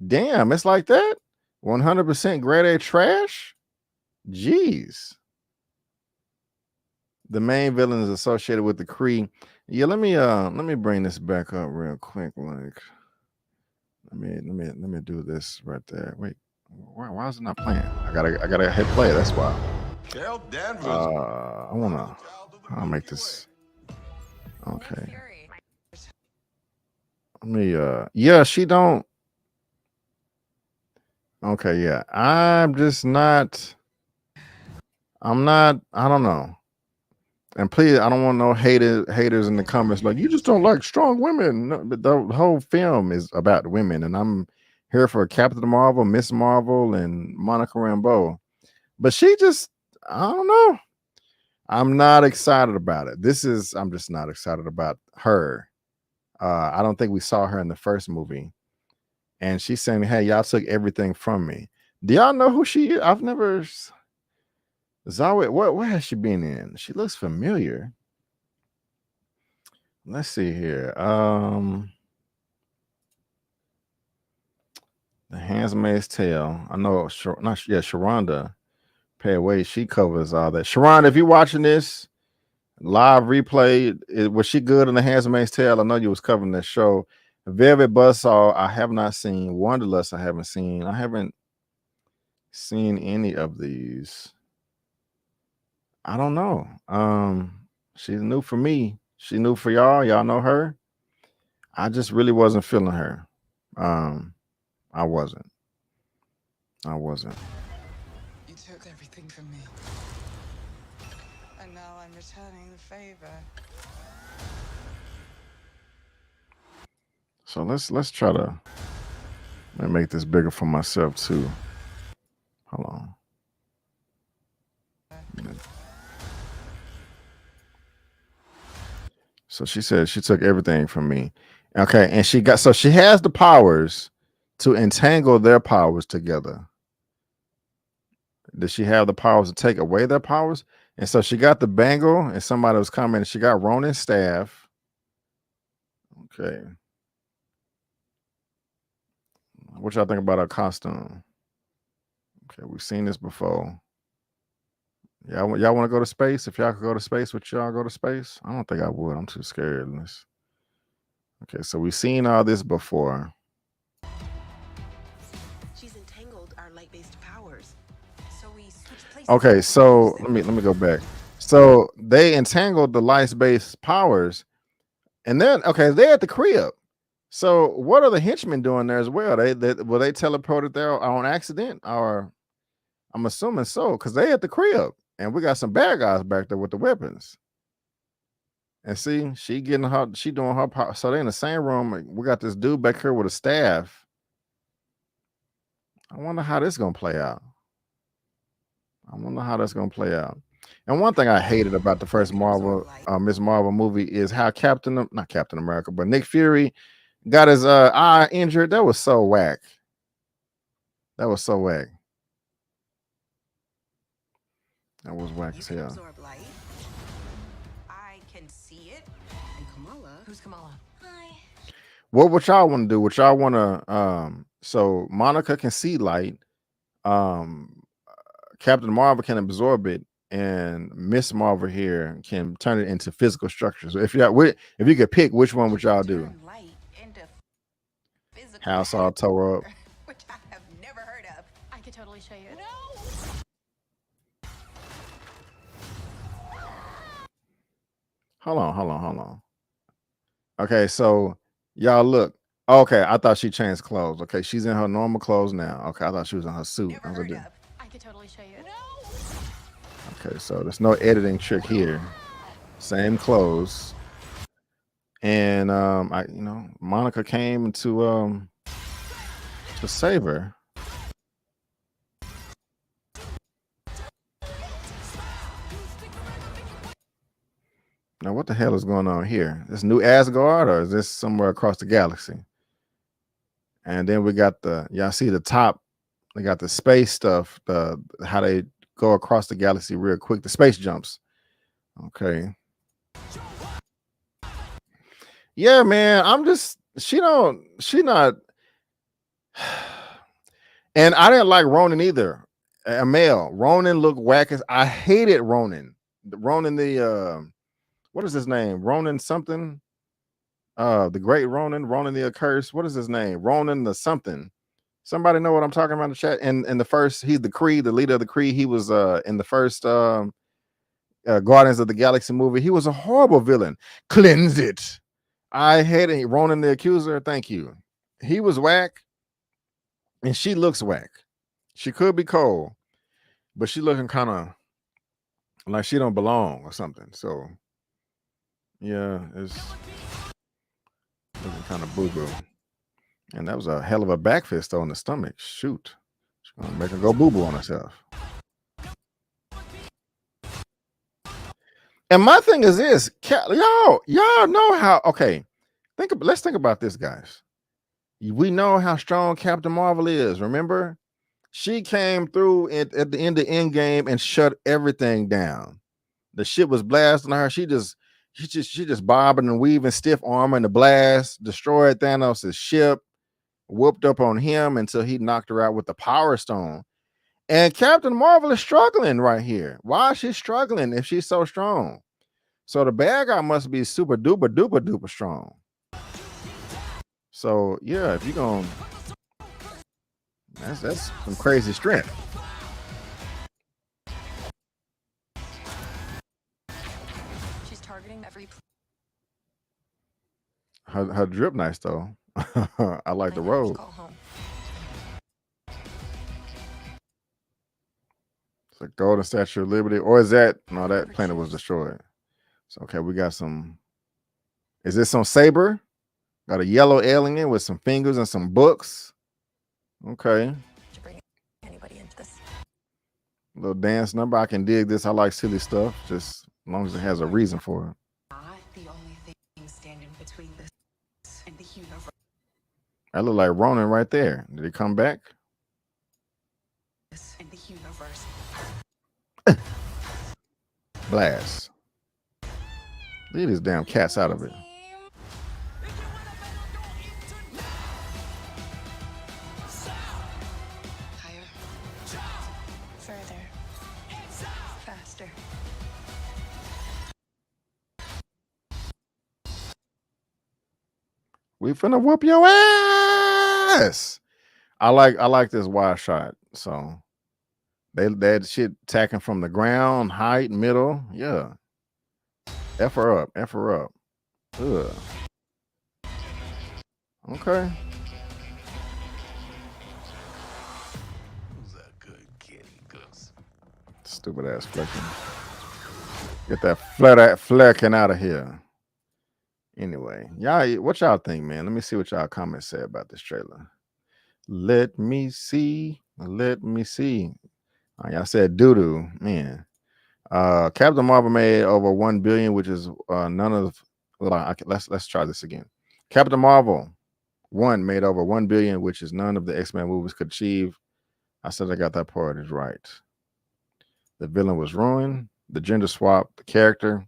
Damn, it's like that? 100% grade A trash? Jeez. The main villain is associated with the Kree. Yeah, let me bring this back up real quick. Like, Let me do this right there. Wait, why is it not playing? I gotta hit play. That's why. I'll make this. Okay. Let me yeah, she don't. Okay, yeah. I don't know. And please, I don't want no haters in the comments like you just don't like strong women. No, but the whole film is about women, and I'm here for Captain Marvel, Miss Marvel, and Monica Rambeau. But she just, I don't know. I'm not excited about it. I'm just not excited about her. I don't think we saw her in the first movie. And she's saying, hey, y'all took everything from me. Do y'all know who she is? I've never. Zawit, what has she been in? She looks familiar. Let's see here. The Handmaid's Tale. I know, Sharronda. Pay away. She covers all that. Sharronda, if you're watching this live replay, was she good in The Handmaid's Tale? I know you was covering that show. Velvet Buzzsaw, I have not seen. Wanderlust, I haven't seen. I haven't seen any of these. I don't know. She's new for me. She new for y'all. Y'all know her. I just really wasn't feeling her. I wasn't. You took everything from me. And now I'm returning the favor. So let's try to make this bigger for myself too. Hold on. So she said she took everything from me. Okay, and she has the powers to entangle their powers together. Does she have the powers to take away their powers? And so she got the bangle, and somebody was coming, and she got Ronin's staff. Okay. What y'all think about her costume? Okay, we've seen this before. Y'all want to go to space? If y'all could go to space, would y'all go to space? I don't think I would. I'm too scared of this. Okay, so we've seen all this before. She's entangled our light-based powers. So we switched places. Okay, so let me go back. So they entangled the light-based powers, and then they're at the crib. So what are the henchmen doing there as well? They teleported there on accident, or I'm assuming so, because they at the crib. And we got some bad guys back there with the weapons. And see, she doing her part. So they in the same room. We got this dude back here with a staff. I wonder how this gonna play out. And one thing I hated about the first Miss Marvel movie is how not Captain America, but Nick Fury got his eye injured. That was so whack. That was whack as hell. I can see it. And Kamala. Who's Kamala? Hi. What would y'all want to do? Would y'all want to so Monica can see light, Captain Marvel can absorb it, and Miss Marvel here can turn it into physical structures. If you could pick, which one would y'all do? House all tore up. Which I have never heard of. I could totally show you. No! Hold on. Okay, so y'all look. Okay, I thought she changed clothes. Okay, she's in her normal clothes now. Okay, I thought she was in her suit. I could totally show you. No! Okay, so there's no editing trick here. Same clothes. And Monica came to save her. Now, what the hell is going on here? This New Asgard, or is this somewhere across the galaxy? And then we got y'all see the top. They got the space stuff, how they go across the galaxy real quick, the space jumps. Okay. Yeah, man, she not. And I didn't like Ronan either. Emmanuel, Ronan looked whack as I hated Ronan. Ronan, what is his name? Ronan something. The great Ronan the Accursed. What is his name? Ronan the something. Somebody know what I'm talking about in the chat? And in the first, he's the Kree, the leader of the Kree. He was in the first Guardians of the Galaxy movie. He was a horrible villain. Cleanse it. I hated it. Ronan the Accuser. Thank you. He was whack, and she looks whack. She could be cold, but she looking kind of like she don't belong or something. So yeah, it's looking kind of boo-boo. And that was a hell of a back fist though in the stomach. Shoot. She's gonna make her go boo-boo on herself. And my thing is this, y'all know how, okay, let's think about this, guys. We know how strong Captain Marvel is. Remember? She came through at the end of Endgame and shut everything down. The shit was blasting her. She just bobbing and weaving, stiff armor in the blast, destroyed Thanos' ship, whooped up on him until he knocked her out with the Power Stone. And Captain Marvel is struggling right here. Why is she struggling if she's so strong? So the bad guy must be super duper duper duper strong. So yeah, if you're gonna, that's some crazy strength. She's targeting every. Her drip nice though. I like the road. It's a golden Statue of Liberty, or is that no? That planet was destroyed. So okay, we got some. Is this some saber? Got a yellow alien with some fingers and some books. Okay. To bring anybody into this. Little dance number. I can dig this. I like silly stuff, just as long as it has a reason for it. Not the only thing standing between this and the universe. That look like Ronan right there. Did he come back? And the universe. Blast. Leave these damn cats out of it. Higher. Further. Faster. We finna whoop your ass. I like this wide shot. So that shit attacking from the ground, height, middle. Yeah. F her up. F her up. Ugh. Okay. Who's that good kid, Gus? Stupid ass flecking. Get that flecking out of here. Anyway, y'all, what y'all think, man? Let me see what y'all comments say about this trailer. Let me see. Let me see. Y'all said doo-doo, man. Captain Marvel made over 1 billion, which is none of. Well, let's try this again. Captain Marvel 1 made over 1 billion, which is none of the X-Men movies could achieve. I said I got that part is right. The villain was ruined. The gender swap. The character.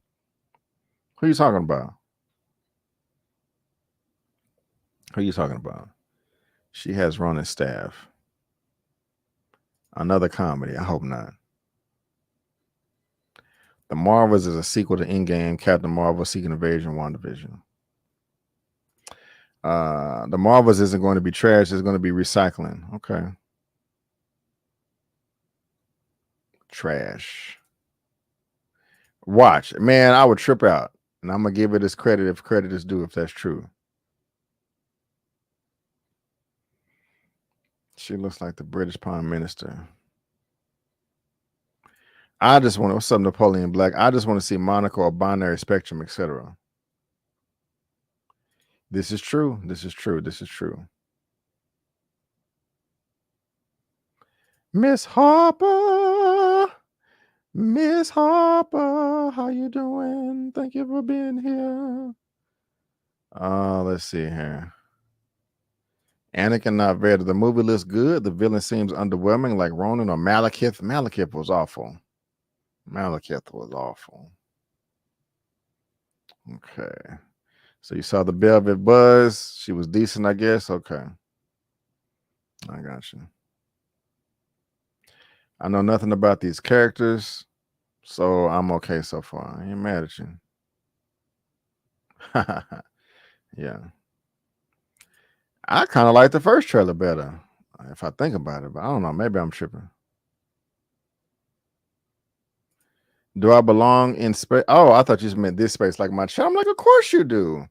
Who are you talking about? Who are you talking about? She has Ronan's staff. Another comedy. I hope not. The Marvels is a sequel to Endgame, Captain Marvel, Secret Invasion, WandaVision. The Marvels isn't going to be trash. It's going to be recycling. Okay. Trash. Watch. Man, I would trip out. And I'm going to give it its credit if credit is due, if that's true. She looks like the British Prime Minister. I just want to, what's up, Napoleon Black? I just want to see Monica or Binary Spectrum, etc. This is true. This is true. This is true. Miss Harper. Miss Harper, how you doing? Thank you for being here. Let's see here. Anakin not Vader. The movie looks good. The villain seems underwhelming, like Ronan or Malekith. Malekith was awful. Malekith was awful. Okay. So you saw the Velvet Buzz. She was decent, I guess. Okay. I got you. I know nothing about these characters, so I'm okay so far. I ain't mad at you. Yeah. I kind of like the first trailer better, if I think about it, but I don't know. Maybe I'm tripping. Do I belong in space? Oh, I thought you just meant this space, like my child. I'm like, of course you do.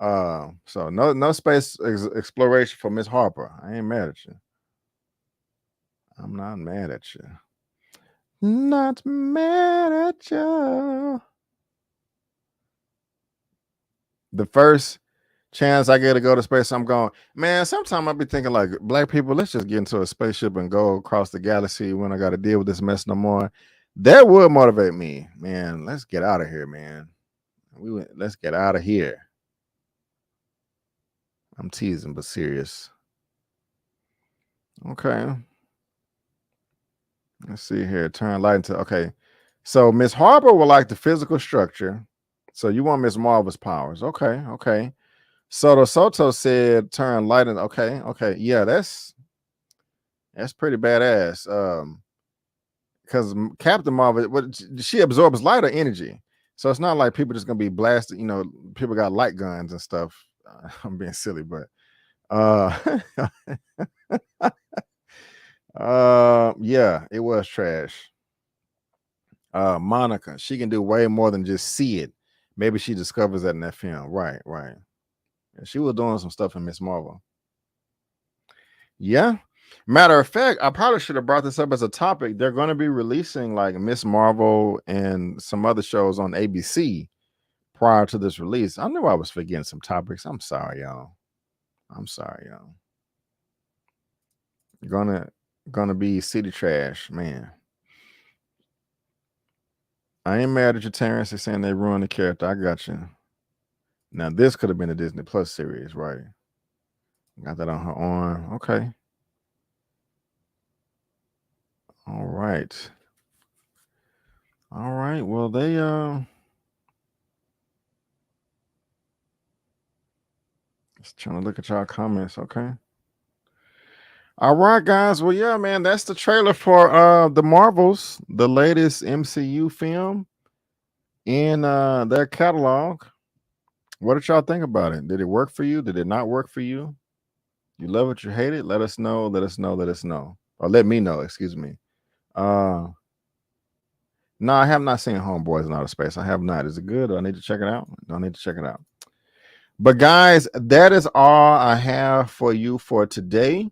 So no space exploration for Miss Harper. I ain't mad at you. I'm not mad at you. Not mad at you. The first chance I get to go to space, I'm going, man, sometimes I'll be thinking like, black people, let's just get into a spaceship and go across the galaxy when I got to deal with this mess no more. That would motivate me, man. Let's get out of here, man. Let's get out of here. I'm teasing, but serious. Okay. Let's see here. Turn light into, okay. So Miss Harper will like the physical structure. So you want Miss Marvel's powers. Okay, okay. Soto said turn light in. Okay, okay. Yeah, that's pretty badass. Because Captain Marvel, she absorbs light or energy. So it's not like people just gonna be blasted, you know, people got light guns and stuff. I'm being silly, but yeah, it was trash. Monica, she can do way more than just see it. Maybe she discovers that in that film. Right. Yeah, she was doing some stuff in Miss Marvel. Yeah. Matter of fact, I probably should have brought this up as a topic. They're going to be releasing like Miss Marvel and some other shows on ABC prior to this release. I knew I was forgetting some topics. I'm sorry, y'all. Gonna be city trash, man. I ain't mad at you, Terrence. They're saying they ruined the character. I got you. Now this could have been a Disney Plus series, right? Got that on her arm. Okay. All right. Well, they just trying to look at y'all comments. Okay. All right, guys. Well, yeah, man, that's the trailer for the Marvels, the latest MCU film in their catalog. What did y'all think about it? Did it work for you? Did it not work for you? You love it, you hate it? Let us know. Or let me know, excuse me. No, I have not seen Homeboys in Outer Space. I have not. Is it good? Do I need to check it out? Do I need to check it out? But guys, that is all I have for you for today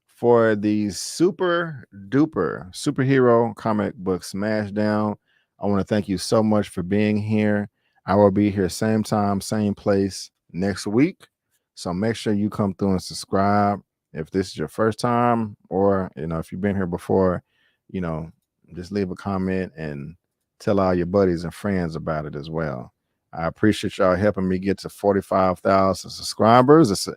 for the super duper superhero comic book Smashdown. I want to thank you so much for being here. I will be here same time, same place next week. So make sure you come through and subscribe if this is your first time, or if you've been here before, just leave a comment and tell all your buddies and friends about it as well. I appreciate y'all helping me get to 45,000 subscribers.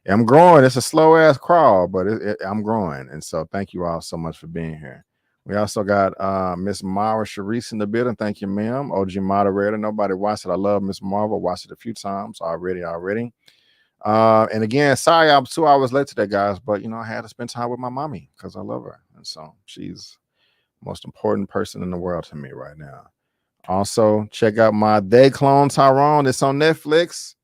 I'm growing. It's a slow ass crawl, but I'm growing. And so thank you all so much for being here. We also got Miss Mara Sharice in the building. Thank you, ma'am. OG moderator. Nobody watched it. I love Miss Marvel. Watched it a few times already. And again, sorry I'm 2 hours late today, guys, but I had to spend time with my mommy because I love her. And so she's the most important person in the world to me right now. Also, check out my They Clone Tyrone. It's on Netflix.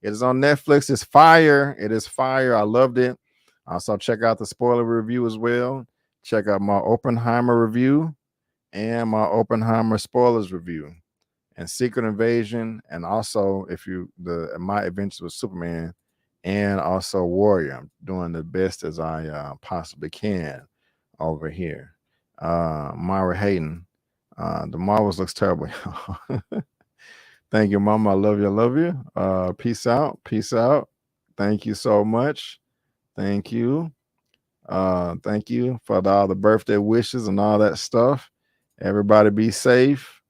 It is on Netflix. It's fire. It is fire. I loved it. Also, check out the spoiler review as well. Check out my Oppenheimer review and my Oppenheimer spoilers review and Secret Invasion. And also, my adventures with Superman and also Warrior. I'm doing the best as I possibly can over here. Myra Hayden. The Marvels looks terrible. Thank you, Mama. I love you. Peace out. Thank you so much. Thank you. Thank you for all the birthday wishes and all that stuff. Everybody be safe.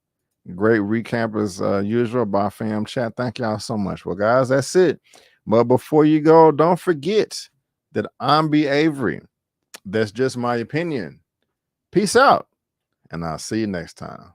Great recap as usual by Fam Chat. Thank y'all so much. Well, guys, that's it. But before you go, don't forget that I'm B. Avery. That's just my opinion. Peace out. And I'll see you next time.